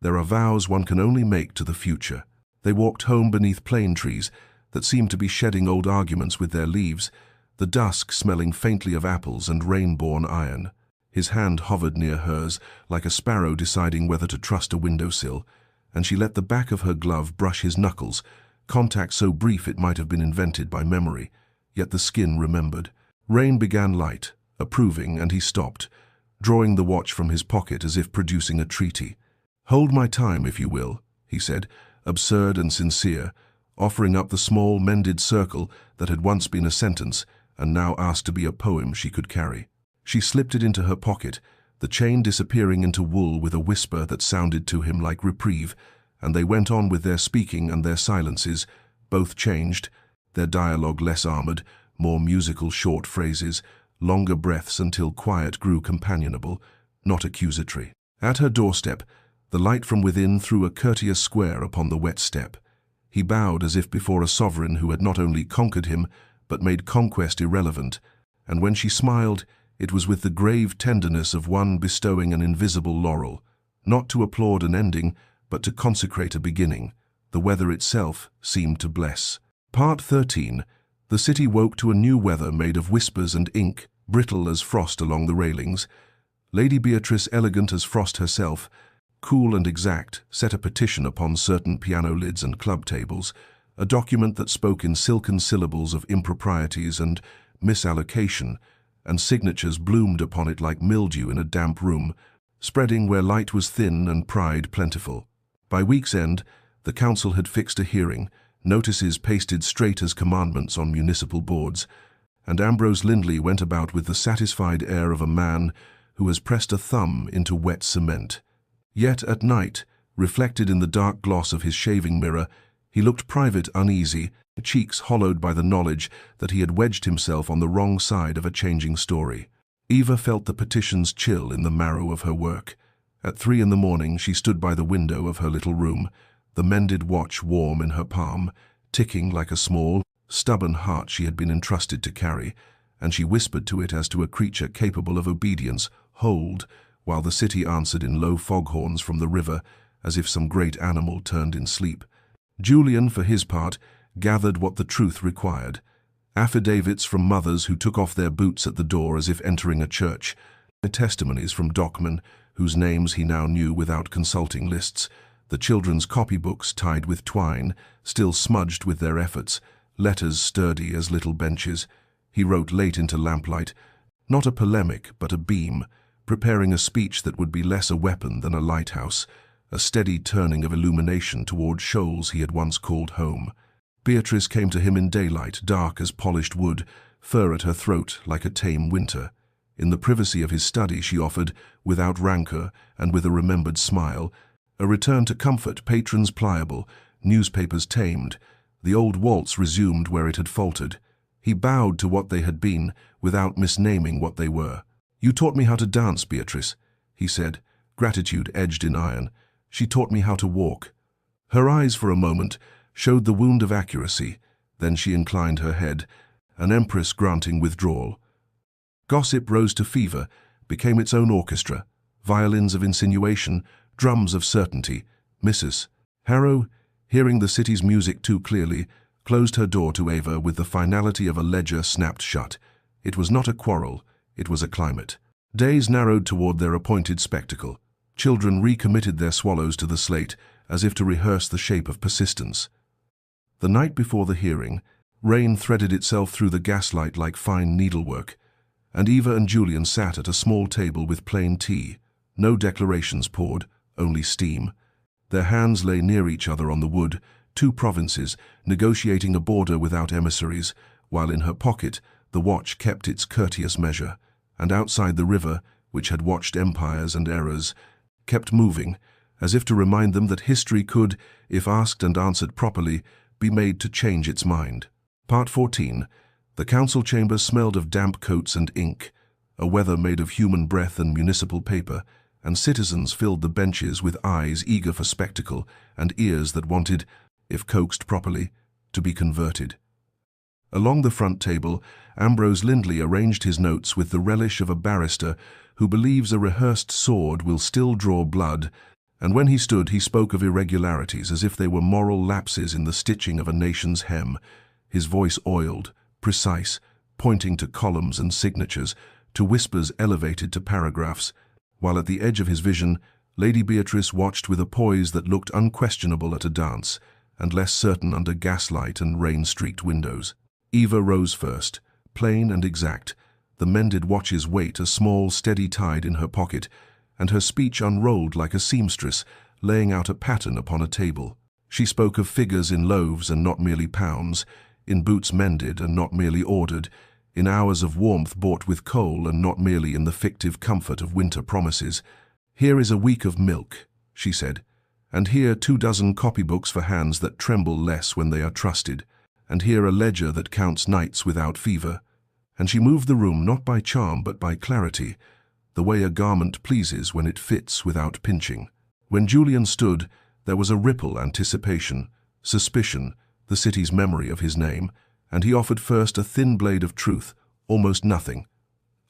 S1: There are vows one can only make to the future. They walked home beneath plane trees, that seemed to be shedding old arguments with their leaves, the dusk smelling faintly of apples and rain-born iron. His hand hovered near hers, like a sparrow deciding whether to trust a windowsill, and she let the back of her glove brush his knuckles, contact so brief it might have been invented by memory, yet the skin remembered. Rain began light, approving, and he stopped, drawing the watch from his pocket as if producing a treaty. "Hold my time, if you will," he said, absurd and sincere, offering up the small, mended circle that had once been a sentence and now asked to be a poem she could carry. She slipped it into her pocket, the chain disappearing into wool with a whisper that sounded to him like reprieve, and they went on with their speaking and their silences, both changed, their dialogue less armored, more musical short phrases, longer breaths until quiet grew companionable, not accusatory. At her doorstep, the light from within threw a courteous square upon the wet step. He bowed as if before a sovereign who had not only conquered him, but made conquest irrelevant, and when she smiled, it was with the grave tenderness of one bestowing an invisible laurel, not to applaud an ending, but to consecrate a beginning. The weather itself seemed to bless. Part 13. The city woke to a new weather made of whispers and ink, brittle as frost along the railings. Lady Beatrice, elegant as frost herself, cool and exact, set a petition upon certain piano lids and club tables, a document that spoke in silken syllables of improprieties and misallocation, and signatures bloomed upon it like mildew in a damp room, spreading where light was thin and pride plentiful. By week's end, the council had fixed a hearing, notices pasted straight as commandments on municipal boards, and Ambrose Lindley went about with the satisfied air of a man who has pressed a thumb into wet cement. Yet at night, reflected in the dark gloss of his shaving mirror, he looked private, uneasy, cheeks hollowed by the knowledge that he had wedged himself on the wrong side of a changing story. Eva felt the petition's chill in the marrow of her work. At 3 in the morning she stood by the window of her little room, the mended watch warm in her palm, ticking like a small, stubborn heart she had been entrusted to carry, and she whispered to it as to a creature capable of obedience, "Hold," while the city answered in low foghorns from the river, as if some great animal turned in sleep. Julian, for his part, gathered what the truth required. Affidavits from mothers who took off their boots at the door as if entering a church, testimonies from dockmen whose names he now knew without consulting lists, the children's copybooks tied with twine, still smudged with their efforts, letters sturdy as little benches. He wrote late into lamplight, not a polemic but a beam, preparing a speech that would be less a weapon than a lighthouse, a steady turning of illumination toward shoals he had once called home. Beatrice came to him in daylight, dark as polished wood, fur at her throat like a tame winter. In the privacy of his study she offered, without rancor and with a remembered smile, a return to comfort, patrons pliable, newspapers tamed, the old waltz resumed where it had faltered. He bowed to what they had been, without misnaming what they were. "You taught me how to dance, Beatrice," he said, gratitude edged in iron. "She taught me how to walk." Her eyes for a moment showed the wound of accuracy, then she inclined her head, an empress granting withdrawal. Gossip rose to fever, became its own orchestra, violins of insinuation, drums of certainty. Mrs. Harrow, hearing the city's music too clearly, closed her door to Eva with the finality of a ledger snapped shut. It was not a quarrel, it was a climate. Days narrowed toward their appointed spectacle. Children recommitted their swallows to the slate, as if to rehearse the shape of persistence. The night before the hearing, rain threaded itself through the gaslight like fine needlework, and Eva and Julian sat at a small table with plain tea. No declarations poured, only steam. Their hands lay near each other on the wood, two provinces, negotiating a border without emissaries, while in her pocket the watch kept its courteous measure, and outside the river, which had watched empires and errors, kept moving, as if to remind them that history could, if asked and answered properly, be made to change its mind. Part 14. The council chamber smelled of damp coats and ink, a weather made of human breath and municipal paper, and citizens filled the benches with eyes eager for spectacle and ears that wanted, if coaxed properly, to be converted. Along the front table, Ambrose Lindley arranged his notes with the relish of a barrister who believes a rehearsed sword will still draw blood And when he stood, he spoke of irregularities as if they were moral lapses in the stitching of a nation's hem, his voice oiled, precise, pointing to columns and signatures, to whispers elevated to paragraphs, while at the edge of his vision, Lady Beatrice watched with a poise that looked unquestionable at a dance, and less certain under gaslight and rain-streaked windows. Eva rose first, plain and exact, the mended watch's weight a small, steady tide in her pocket, and her speech unrolled like a seamstress, laying out a pattern upon a table. She spoke of figures in loaves and not merely pounds, in boots mended and not merely ordered, in hours of warmth bought with coal and not merely in the fictive comfort of winter promises. "Here is a week of milk," she said, "and here 24 copybooks for hands that tremble less when they are trusted, and here a ledger that counts nights without fever." And she moved the room not by charm but by clarity, the way a garment pleases when it fits without pinching. When Julian stood, there was a ripple anticipation, suspicion, the city's memory of his name, and he offered first a thin blade of truth, almost nothing.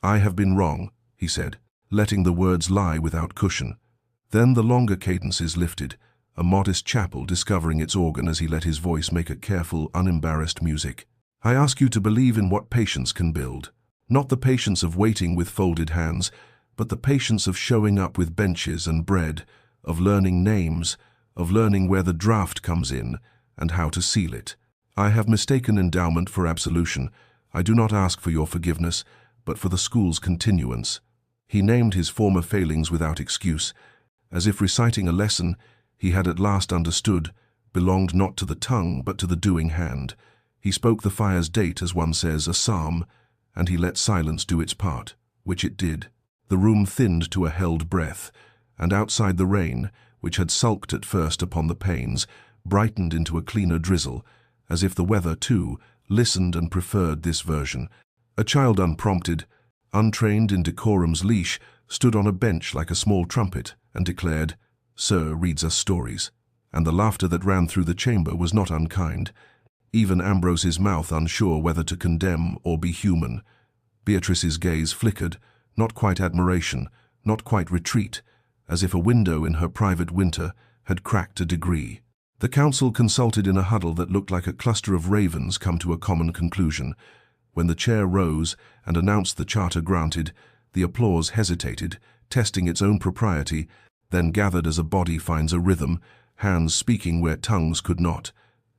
S1: "I have been wrong," he said, letting the words lie without cushion. Then the longer cadences lifted, a modest chapel discovering its organ as he let his voice make a careful, unembarrassed music. "I ask you to believe in what patience can build, not the patience of waiting with folded hands, but the patience of showing up with benches and bread, of learning names, of learning where the draft comes in, and how to seal it. I have mistaken endowment for absolution. I do not ask for your forgiveness, but for the school's continuance." He named his former failings without excuse, as if reciting a lesson he had at last understood belonged not to the tongue but to the doing hand. He spoke the fire's date, as one says, a psalm, and he let silence do its part, which it did. The room thinned to a held breath, and outside the rain, which had sulked at first upon the panes, brightened into a cleaner drizzle, as if the weather, too, listened and preferred this version. A child unprompted, untrained in decorum's leash, stood on a bench like a small trumpet and declared, "Sir reads us stories." And the laughter that ran through the chamber was not unkind, even Ambrose's mouth unsure whether to condemn or be human. Beatrice's gaze flickered, not quite admiration, not quite retreat, as if a window in her private winter had cracked a degree. The council consulted in a huddle that looked like a cluster of ravens come to a common conclusion. When the chair rose and announced the charter granted, the applause hesitated, testing its own propriety, then gathered as a body finds a rhythm, hands speaking where tongues could not,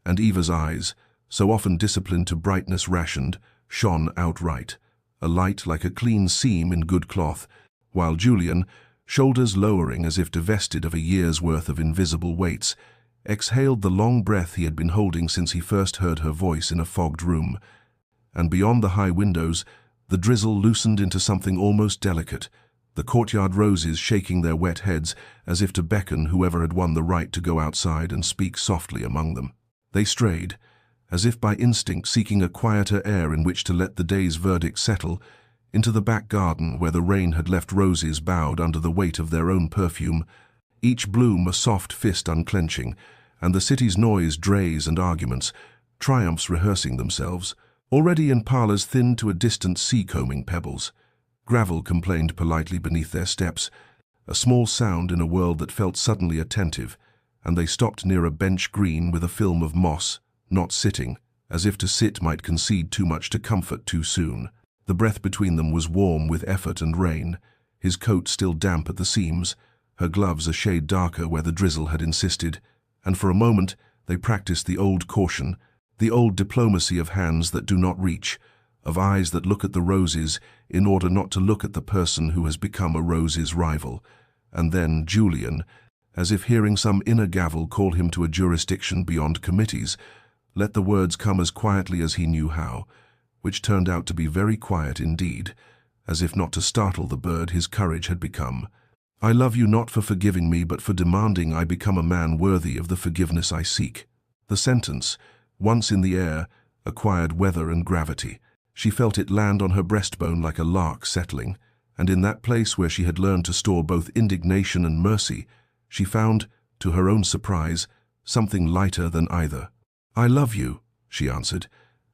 S1: and Eva's eyes, so often disciplined to brightness rationed, shone outright, a light like a clean seam in good cloth, while Julian, shoulders lowering as if divested of a year's worth of invisible weights, exhaled the long breath he had been holding since he first heard her voice in a fogged room. And beyond the high windows, the drizzle loosened into something almost delicate, the courtyard roses shaking their wet heads as if to beckon whoever had won the right to go outside and speak softly among them. They strayed, as if by instinct seeking a quieter air in which to let the day's verdict settle, into the back garden where the rain had left roses bowed under the weight of their own perfume, each bloom a soft fist unclenching, and the city's noise drays and arguments, triumphs rehearsing themselves. Already in parlours thinned to a distant sea-combing pebbles. Gravel complained politely beneath their steps, a small sound in a world that felt suddenly attentive, and they stopped near a bench green with a film of moss, not sitting, as if to sit might concede too much to comfort too soon. The breath between them was warm with effort and rain, his coat still damp at the seams, her gloves a shade darker where the drizzle had insisted, and for a moment they practiced the old caution, the old diplomacy of hands that do not reach, of eyes that look at the roses in order not to look at the person who has become a rose's rival. And then Julian, as if hearing some inner gavel call him to a jurisdiction beyond committees, let the words come as quietly as he knew how, which turned out to be very quiet indeed, as if not to startle the bird his courage had become. "I love you not for forgiving me, but for demanding I become a man worthy of the forgiveness I seek." The sentence, once in the air, acquired weather and gravity. She felt it land on her breastbone like a lark settling, and in that place where she had learned to store both indignation and mercy, she found, to her own surprise, something lighter than either. "I love you," she answered,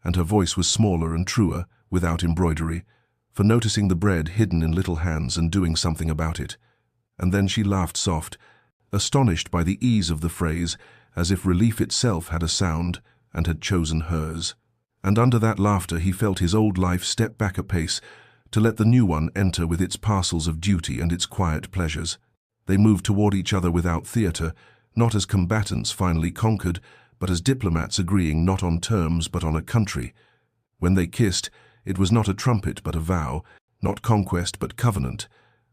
S1: and her voice was smaller and truer, without embroidery, for noticing the bread hidden in little hands and doing something about it. And then she laughed soft, astonished by the ease of the phrase, as if relief itself had a sound and had chosen hers. And under that laughter he felt his old life step back a pace to let the new one enter with its parcels of duty and its quiet pleasures. They moved toward each other without theatre, not as combatants finally conquered, but as diplomats agreeing not on terms but on a country. When they kissed, it was not a trumpet but a vow, not conquest but covenant,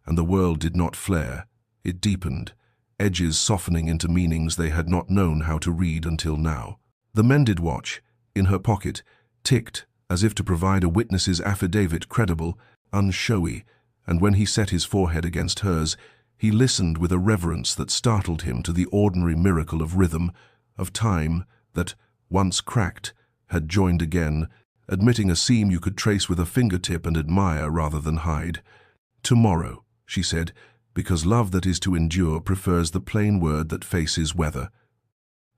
S1: and the world did not flare, it deepened, edges softening into meanings they had not known how to read until now. The mended watch, in her pocket, ticked as if to provide a witness's affidavit credible, unshowy, and when he set his forehead against hers, he listened with a reverence that startled him to the ordinary miracle of rhythm, of time that, once cracked, had joined again, admitting a seam you could trace with a fingertip and admire rather than hide. "Tomorrow," she said, because love that is to endure prefers the plain word that faces weather.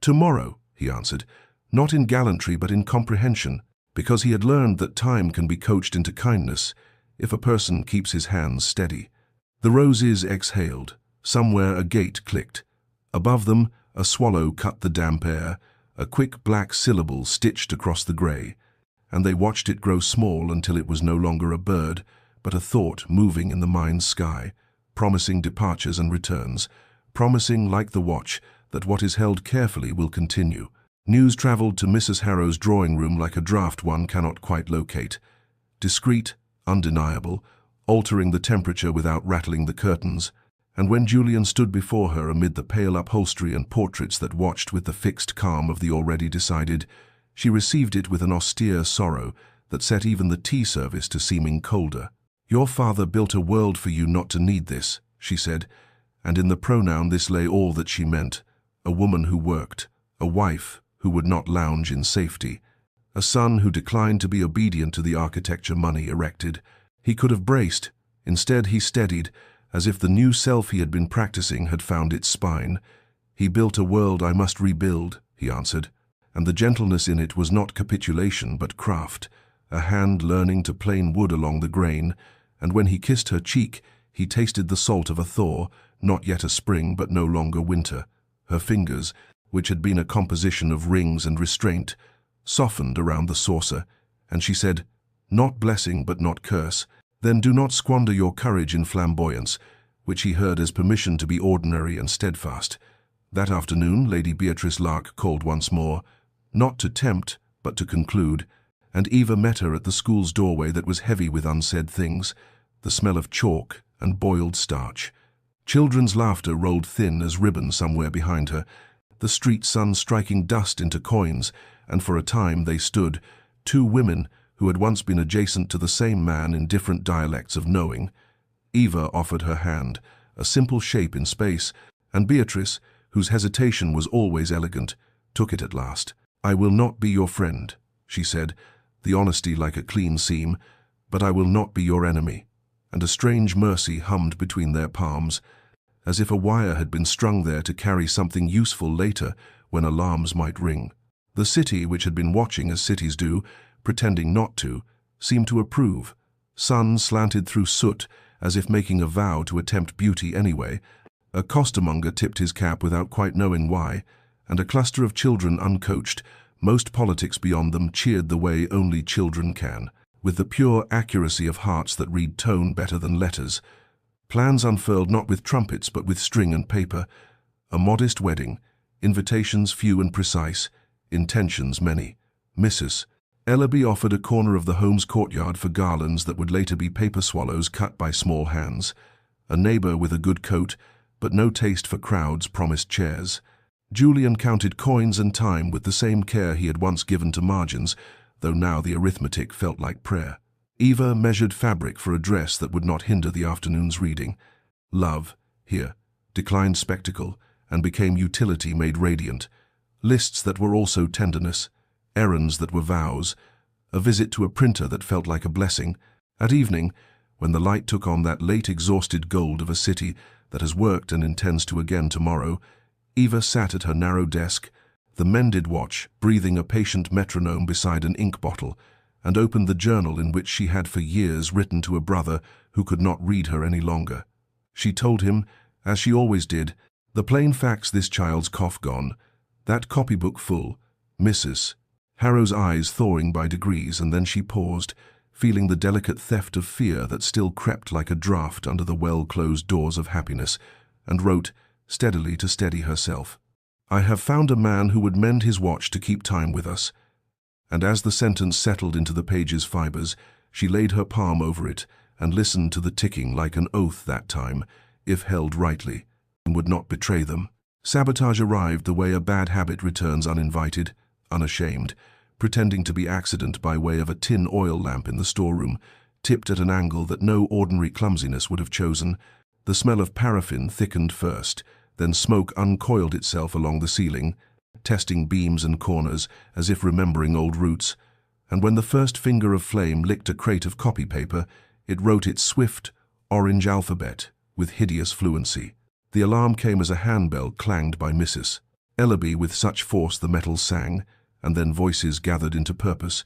S1: "Tomorrow," he answered, not in gallantry but in comprehension, because he had learned that time can be coached into kindness if a person keeps his hands steady. The roses exhaled. Somewhere a gate clicked. Above them, a swallow cut the damp air, a quick black syllable stitched across the grey, and they watched it grow small until it was no longer a bird, but a thought moving in the mind's sky, promising departures and returns, promising, like the watch, that what is held carefully will continue. News travelled to Mrs. Harrow's drawing room like a draught one cannot quite locate. Discreet, undeniable, altering the temperature without rattling the curtains, and when Julian stood before her amid the pale upholstery and portraits that watched with the fixed calm of the already decided, she received it with an austere sorrow that set even the tea service to seeming colder. "Your father built a world for you not to need this," she said, and in the pronoun this lay all that she meant, a woman who worked, a wife who would not lounge in safety, a son who declined to be obedient to the architecture money erected. He could have braced. Instead he steadied, as if the new self he had been practicing had found its spine. "He built a world I must rebuild," he answered, and the gentleness in it was not capitulation but craft, a hand learning to plane wood along the grain, and when he kissed her cheek, he tasted the salt of a thaw, not yet a spring but no longer winter. Her fingers, which had been a composition of rings and restraint, softened around the saucer, and she said, "Not blessing but not curse, then do not squander your courage in flamboyance," which he heard as permission to be ordinary and steadfast. That afternoon Lady Beatrice Lark called once more, not to tempt, but to conclude, and Eva met her at the school's doorway that was heavy with unsaid things, the smell of chalk and boiled starch. Children's laughter rolled thin as ribbon somewhere behind her, the street sun striking dust into coins, and for a time they stood, two women who had once been adjacent to the same man in different dialects of knowing. Eva offered her hand, a simple shape in space, and Beatrice, whose hesitation was always elegant, took it at last. "I will not be your friend," she said, the honesty like a clean seam, "but I will not be your enemy." And a strange mercy hummed between their palms, as if a wire had been strung there to carry something useful later when alarms might ring. The city, which had been watching as cities do, pretending not to, seemed to approve. Sun slanted through soot, as if making a vow to attempt beauty anyway. A costermonger tipped his cap without quite knowing why, and a cluster of children uncoached, most politics beyond them, cheered the way only children can, with the pure accuracy of hearts that read tone better than letters. Plans unfurled not with trumpets but with string and paper. A modest wedding, invitations few and precise, intentions many. Mrs. Ellaby offered a corner of the home's courtyard for garlands that would later be paper swallows cut by small hands. A neighbour with a good coat, but no taste for crowds, promised chairs. Julian counted coins and time with the same care he had once given to margins, though now the arithmetic felt like prayer. Eva measured fabric for a dress that would not hinder the afternoon's reading. Love, here, declined spectacle, and became utility made radiant. Lists that were also tenderness, errands that were vows, a visit to a printer that felt like a blessing. At evening, when the light took on that late exhausted gold of a city that has worked and intends to again tomorrow, Eva sat at her narrow desk, the mended watch breathing a patient metronome beside an ink bottle, and opened the journal in which she had for years written to a brother who could not read her any longer. She told him, as she always did, The plain facts, this child's cough gone, that copybook full, Mrs. Harrow's eyes thawing by degrees, and then she paused, feeling the delicate theft of fear that still crept like a draught under the well-closed doors of happiness, and wrote, steadily to steady herself, "I have found a man who would mend his watch to keep time with us." And as the sentence settled into the page's fibers, she laid her palm over it and listened to the ticking like an oath that time, if held rightly, and would not betray them. Sabotage arrived the way a bad habit returns uninvited, unashamed, pretending to be accident by way of a tin oil lamp in the storeroom, tipped at an angle that no ordinary clumsiness would have chosen. The smell of paraffin thickened first, then smoke uncoiled itself along the ceiling, testing beams and corners as if remembering old roots, and when the first finger of flame licked a crate of copy paper, it wrote its swift, orange alphabet with hideous fluency. The alarm came as a handbell clanged by Mrs. Ellaby with such force the metal sang, and then voices gathered into purpose.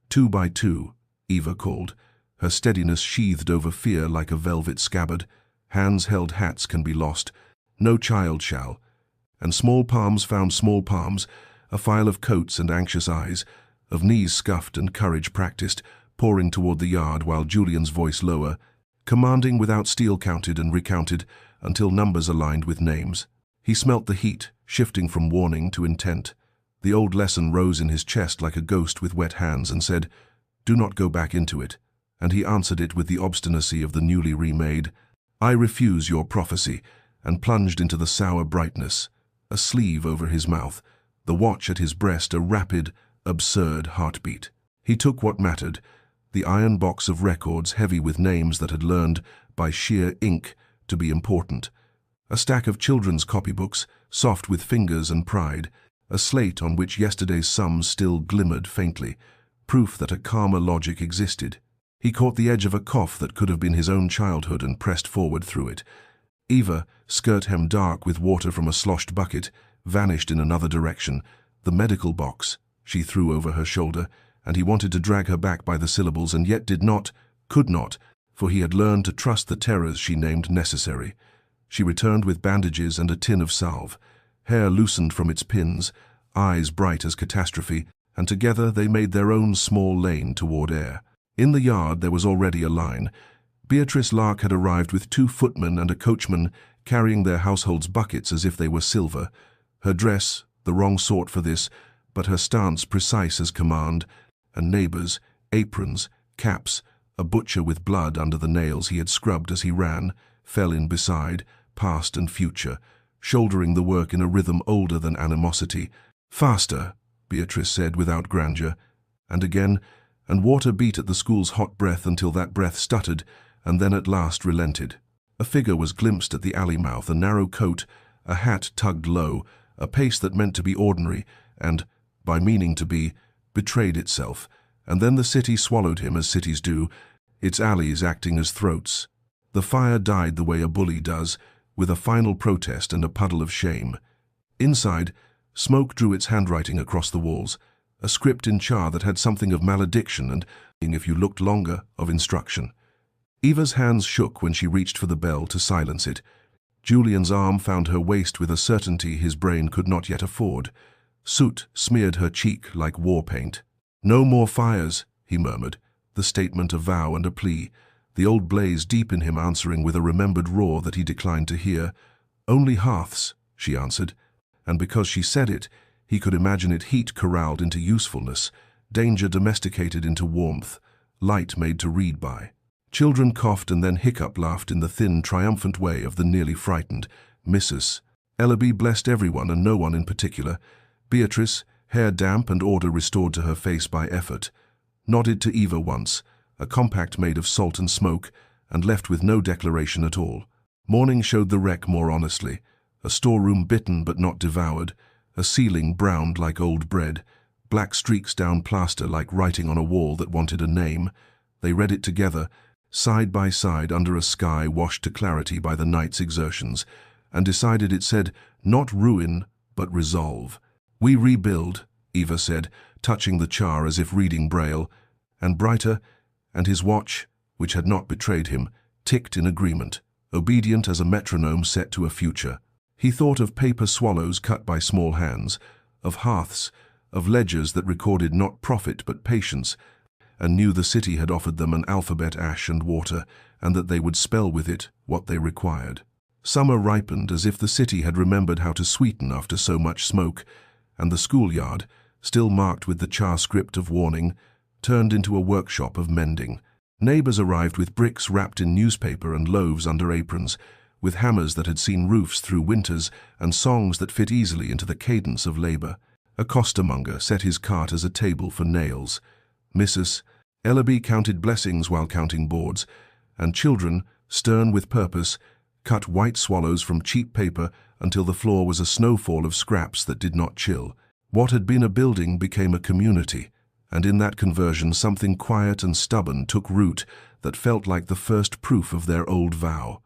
S1: 2 by 2, Eva called, her steadiness sheathed over fear like a velvet scabbard. Hands held hats can be lost, no child shall. And small palms found small palms, a file of coats and anxious eyes, of knees scuffed and courage practiced, pouring toward the yard while Julian's voice lower, commanding without steel counted and recounted until numbers aligned with names. He smelt the heat, shifting from warning to intent. The old lesson rose in his chest like a ghost with wet hands and said, "Do not go back into it." And he answered it with the obstinacy of the newly remade, "I refuse your prophecy," and plunged into the sour brightness, a sleeve over his mouth, the watch at his breast a rapid, absurd heartbeat. He took what mattered, the iron box of records heavy with names that had learned, by sheer ink, to be important. A stack of children's copybooks, soft with fingers and pride, a slate on which yesterday's sums still glimmered faintly, proof that a calmer logic existed. He caught the edge of a cough that could have been his own childhood and pressed forward through it. Eva, skirt hem dark with water from a sloshed bucket, vanished in another direction. The medical box, she threw over her shoulder, and he wanted to drag her back by the syllables and yet did not, could not, for he had learned to trust the terrors she named necessary. She returned with bandages and a tin of salve, hair loosened from its pins, eyes bright as catastrophe, and together they made their own small lane toward Heir. In the yard there was already a line. Beatrice Lark had arrived with 2 footmen and a coachman carrying their household's buckets as if they were silver. Her dress, the wrong sort for this, but her stance precise as command, and neighbors, aprons, caps, a butcher with blood under the nails he had scrubbed as he ran, fell in beside, past and future, shouldering the work in a rhythm older than animosity. "Faster," Beatrice said without grandeur, and again, and water beat at the school's hot breath until that breath stuttered, and then at last relented. A figure was glimpsed at the alley mouth, a narrow coat, a hat tugged low, a pace that meant to be ordinary, and, by meaning to be, betrayed itself, and then the city swallowed him as cities do, its alleys acting as throats. The fire died the way a bully does, with a final protest and a puddle of shame. Inside, smoke drew its handwriting across the walls, a script in char that had something of malediction and, if you looked longer, of instruction. Eva's hands shook when she reached for the bell to silence it. Julian's arm found her waist with a certainty his brain could not yet afford. Soot smeared her cheek like war paint. "No more fires," he murmured, the statement a vow and a plea, the old blaze deep in him answering with a remembered roar that he declined to hear. "Only hearths," she answered, and because she said it, he could imagine it heat corralled into usefulness, danger domesticated into warmth, light made to read by. Children coughed and then hiccup laughed in the thin, triumphant way of the nearly frightened. Mrs. Ellaby blessed everyone and no one in particular. Beatrice, hair damp and order restored to her face by effort, nodded to Eva once, a compact made of salt and smoke, and left with no declaration at all. Morning showed the wreck more honestly, a storeroom bitten but not devoured, a ceiling browned like old bread, black streaks down plaster like writing on a wall that wanted a name. They read it together, side by side under a sky washed to clarity by the night's exertions, and decided it said, not ruin, but resolve. "We rebuild," Eva said, touching the char as if reading Braille, and brighter, and his watch, which had not betrayed him, ticked in agreement, obedient as a metronome set to a future. He thought of paper swallows cut by small hands, of hearths, of ledgers that recorded not profit but patience, and knew the city had offered them an alphabet ash and water, and that they would spell with it what they required. Summer ripened as if the city had remembered how to sweeten after so much smoke, and the schoolyard, still marked with the char script of warning, turned into a workshop of mending. Neighbors arrived with bricks wrapped in newspaper and loaves under aprons, with hammers that had seen roofs through winters and songs that fit easily into the cadence of labor. A costermonger set his cart as a table for nails. Mrs. Ellaby counted blessings while counting boards, and children, stern with purpose, cut white swallows from cheap paper until the floor was a snowfall of scraps that did not chill. What had been a building became a community, and in that conversion something quiet and stubborn took root that felt like the first proof of their old vow.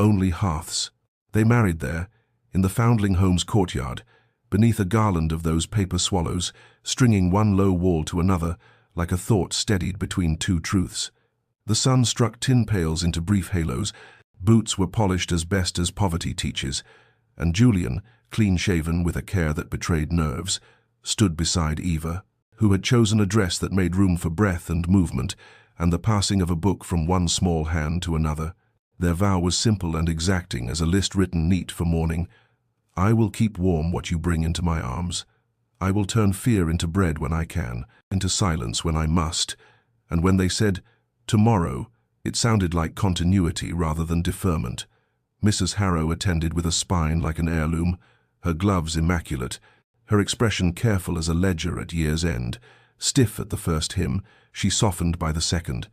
S1: Only hearths. They married there, in the foundling home's courtyard, beneath a garland of those paper swallows, stringing one low wall to another, like a thought steadied between two truths. The sun struck tin pails into brief halos, boots were polished as best as poverty teaches, and Julian, clean-shaven with a care that betrayed nerves, stood beside Eva, who had chosen a dress that made room for breath and movement, and the passing of a book from one small hand to another. Their vow was simple and exacting as a list written neat for morning. I will keep warm what you bring into my arms. I will turn fear into bread when I can, into silence when I must. And when they said, tomorrow, it sounded like continuity rather than deferment. Mrs. Harrow attended with a spine like an heirloom, her gloves immaculate, her expression careful as a ledger at year's end. Stiff at the first hymn, she softened by the second,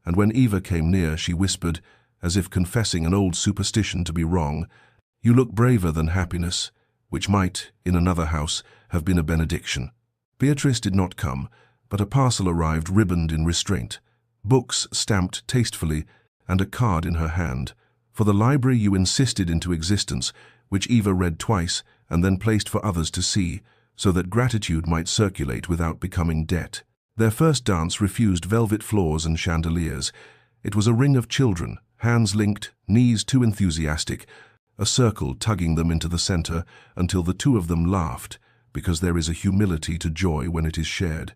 S1: and when Eva came near, she whispered, as if confessing an old superstition to be wrong, you look braver than happiness, which might, in another house, have been a benediction. Beatrice did not come, but a parcel arrived ribboned in restraint, books stamped tastefully, and a card in her hand. For the library you insisted into existence, which Eva read twice and then placed for others to see, so that gratitude might circulate without becoming debt. Their first dance refused velvet floors and chandeliers. It was a ring of children, hands linked, knees too enthusiastic, a circle tugging them into the center until the two of them laughed, because there is a humility to joy when it is shared.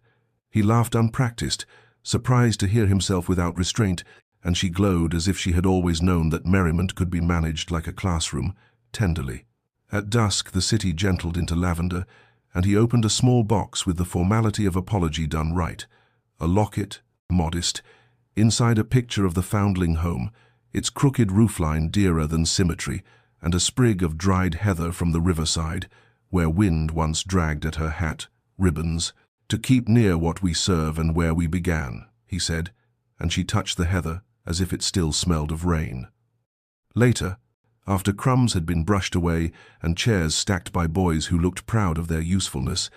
S1: He laughed unpracticed, surprised to hear himself without restraint, and she glowed as if she had always known that merriment could be managed like a classroom, tenderly. At dusk the city gentled into lavender, and he opened a small box with the formality of apology done right. A locket, modest, inside a picture of the foundling home, its crooked roofline dearer than symmetry, and a sprig of dried heather from the riverside, where wind once dragged at her hat, ribbons. To keep near what we serve and where we began, he said, and she touched the heather as if it still smelled of rain. Later, after crumbs had been brushed away and chairs stacked by boys who looked proud of their usefulness,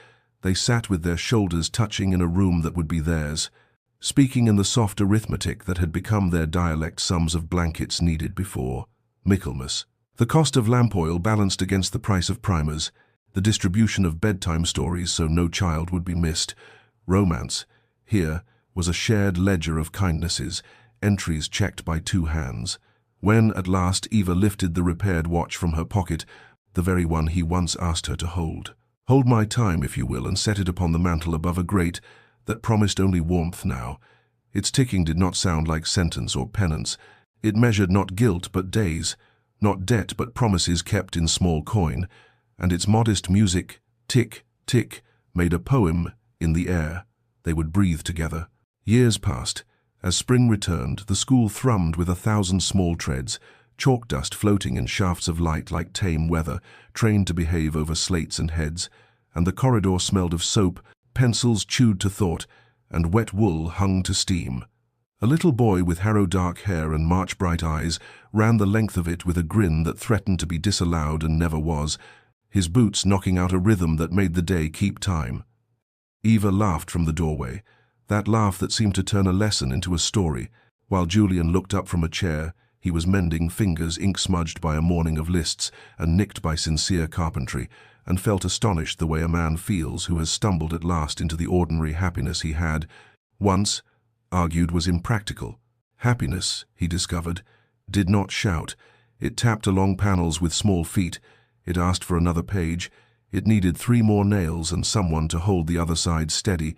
S1: they sat with their shoulders touching in a room that would be theirs, speaking in the soft arithmetic that had become their dialect sums of blankets needed before. Michaelmas. The cost of lamp oil balanced against the price of primers, the distribution of bedtime stories so no child would be missed. Romance, here, was a shared ledger of kindnesses, entries checked by two hands. When, at last, Eva lifted the repaired watch from her pocket, the very one he once asked her to hold. Hold my time, if you will, and set it upon the mantel above a grate that promised only warmth now. Its ticking did not sound like sentence or penance. It measured not guilt but days, not debt but promises kept in small coin, and its modest music, tick, tick, made a poem in the air. They would breathe together. Years passed. As spring returned, the school thrummed with 1,000 small treads, chalk dust floating in shafts of light like tame weather, trained to behave over slates and heads, and the corridor smelled of soap, pencils chewed to thought, and wet wool hung to steam. A little boy with harrow-dark hair and March-bright eyes ran the length of it with a grin that threatened to be disallowed and never was, his boots knocking out a rhythm that made the day keep time. Eva laughed from the doorway, that laugh that seemed to turn a lesson into a story. While Julian looked up from a chair, he was mending fingers ink-smudged by a morning of lists and nicked by sincere carpentry, and felt astonished the way a man feels who has stumbled at last into the ordinary happiness he had, once, argued was impractical. Happiness, he discovered, did not shout. It tapped along panels with small feet. It asked for another page. It needed 3 more nails and someone to hold the other side steady,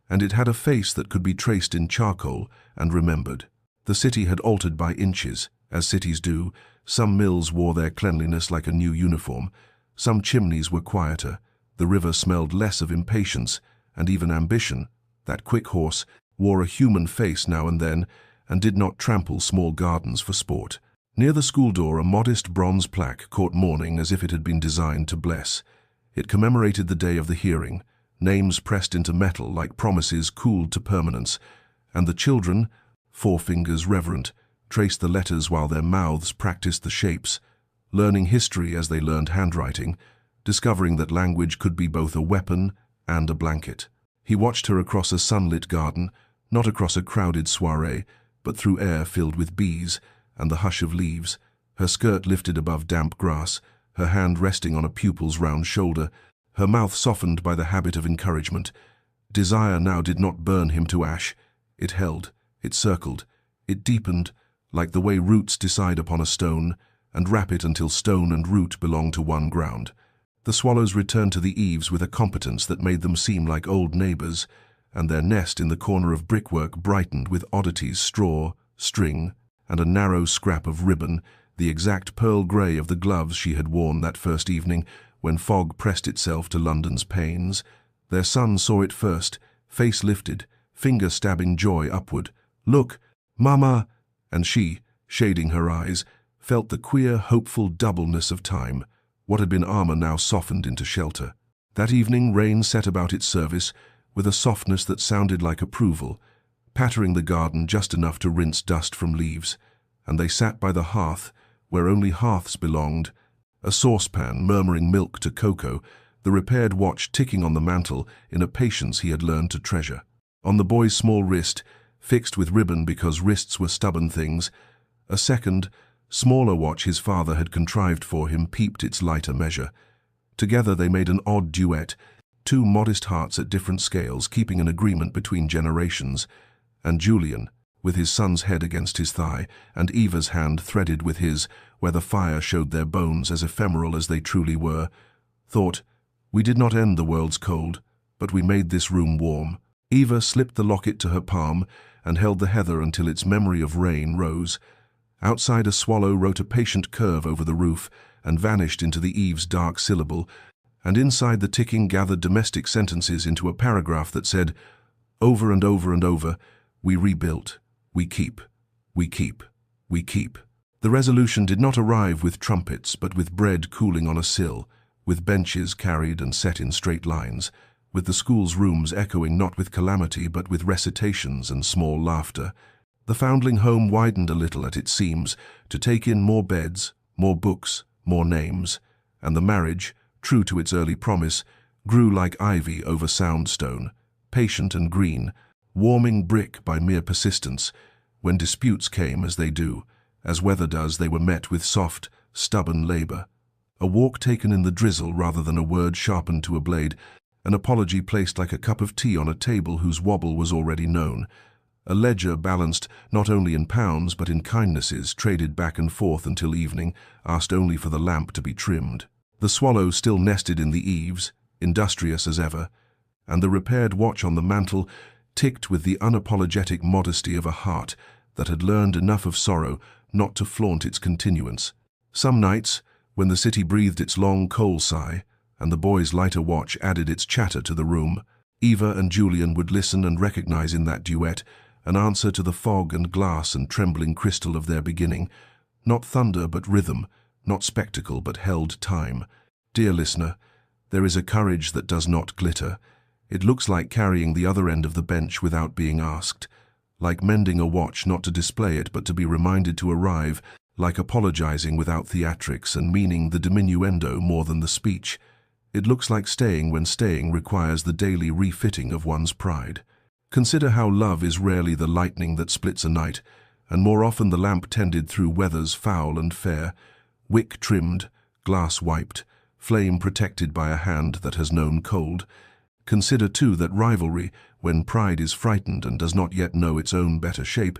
S1: and it had a face that could be traced in charcoal and remembered. The city had altered by inches, as cities do. Some mills wore their cleanliness like a new uniform. Some chimneys were quieter. The river smelled less of impatience, and even ambition. That quick horse wore a human face now and then, and did not trample small gardens for sport. Near the school door, a modest bronze plaque caught mourning as if it had been designed to bless. It commemorated the day of the hearing, names pressed into metal like promises cooled to permanence, and the children, forefingers reverent, traced the letters while their mouths practiced the shapes, learning history as they learned handwriting, discovering that language could be both a weapon and a blanket. He watched her across a sunlit garden, not across a crowded soirée, but through air filled with bees and the hush of leaves, her skirt lifted above damp grass, her hand resting on a pupil's round shoulder, her mouth softened by the habit of encouragement. Desire now did not burn him to ash. It held, it circled, it deepened, like the way roots decide upon a stone, and wrap it until stone and root belong to one ground. The swallows returned to the eaves with a competence that made them seem like old neighbors, and their nest in the corner of brickwork brightened with oddities, straw, string, and a narrow scrap of ribbon, the exact pearl grey of the gloves she had worn that first evening when fog pressed itself to London's panes. Their son saw it first, face lifted, finger stabbing joy upward. "Look, Mama!" And she, shading her eyes, felt the queer, hopeful doubleness of time. What had been armor now softened into shelter. That evening rain set about its service with a softness that sounded like approval, pattering the garden just enough to rinse dust from leaves, and they sat by the hearth, where only hearths belonged, a saucepan murmuring milk to cocoa, the repaired watch ticking on the mantel in a patience he had learned to treasure. On the boy's small wrist, fixed with ribbon because wrists were stubborn things, a second, smaller watch his father had contrived for him peeped its lighter measure. Together they made an odd duet, 2 modest hearts at different scales, keeping an agreement between generations, and Julian, with his son's head against his thigh, and Eva's hand threaded with his, where the fire showed their bones as ephemeral as they truly were, thought, "We did not end the world's cold, but we made this room warm." Eva slipped the locket to her palm and held the heather until its memory of rain rose. Outside, a swallow wrote a patient curve over the roof and vanished into the eaves' dark syllable, and inside the ticking gathered domestic sentences into a paragraph that said, over and over and over, "We rebuilt, we keep, we keep, we keep." The resolution did not arrive with trumpets, but with bread cooling on a sill, with benches carried and set in straight lines, with the school's rooms echoing not with calamity but with recitations and small laughter. The foundling home widened a little at its seams to take in more beds, more books, more names, and the marriage, true to its early promise, grew like ivy over sound stone, patient and green, warming brick by mere persistence. When disputes came, as they do, as weather does, they were met with soft, stubborn labor. A walk taken in the drizzle rather than a word sharpened to a blade, an apology placed like a cup of tea on a table whose wobble was already known, a ledger balanced not only in pounds but in kindnesses traded back and forth until evening, asked only for the lamp to be trimmed. The swallow still nested in the eaves, industrious as ever, and the repaired watch on the mantel ticked with the unapologetic modesty of a heart that had learned enough of sorrow not to flaunt its continuance. Some nights, when the city breathed its long coal sigh, and the boy's lighter watch added its chatter to the room, Eva and Julian would listen and recognize in that duet an answer to the fog and glass and trembling crystal of their beginning, not thunder but rhythm, not spectacle but held time. Dear listener, there is a courage that does not glitter. It looks like carrying the other end of the bench without being asked, like mending a watch not to display it but to be reminded to arrive, like apologizing without theatrics and meaning the diminuendo more than the speech. It looks like staying when staying requires the daily refitting of one's pride. Consider how love is rarely the lightning that splits a night, and more often the lamp tended through weathers foul and fair, wick trimmed, glass wiped, flame protected by a hand that has known cold. Consider too that rivalry, when pride is frightened and does not yet know its own better shape,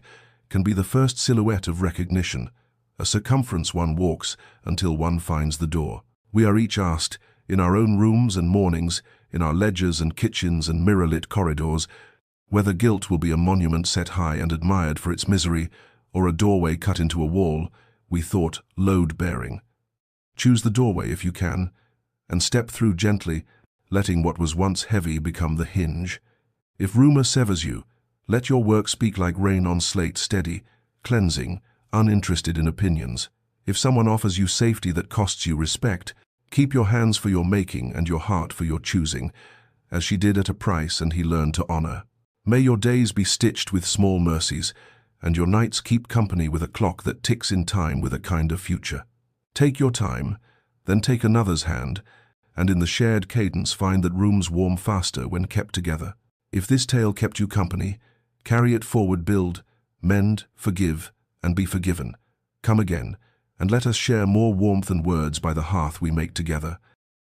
S1: can be the first silhouette of recognition, a circumference one walks until one finds the door. We are each asked, in our own rooms and mornings, in our ledgers and kitchens and mirror-lit corridors, whether guilt will be a monument set high and admired for its misery, or a doorway cut into a wall, we thought load-bearing. Choose the doorway if you can, and step through gently, letting what was once heavy become the hinge. If rumor severs you, let your work speak like rain on slate, steady, cleansing, uninterested in opinions. If someone offers you safety that costs you respect, keep your hands for your making and your heart for your choosing, as she did at a price and he learned to honor. May your days be stitched with small mercies, and your nights keep company with a clock that ticks in time with a kind of future. Take your time, then take another's hand, and in the shared cadence find that rooms warm faster when kept together. If this tale kept you company, carry it forward, build, mend, forgive, and be forgiven. Come again, and let us share more warmth and words by the hearth we make together.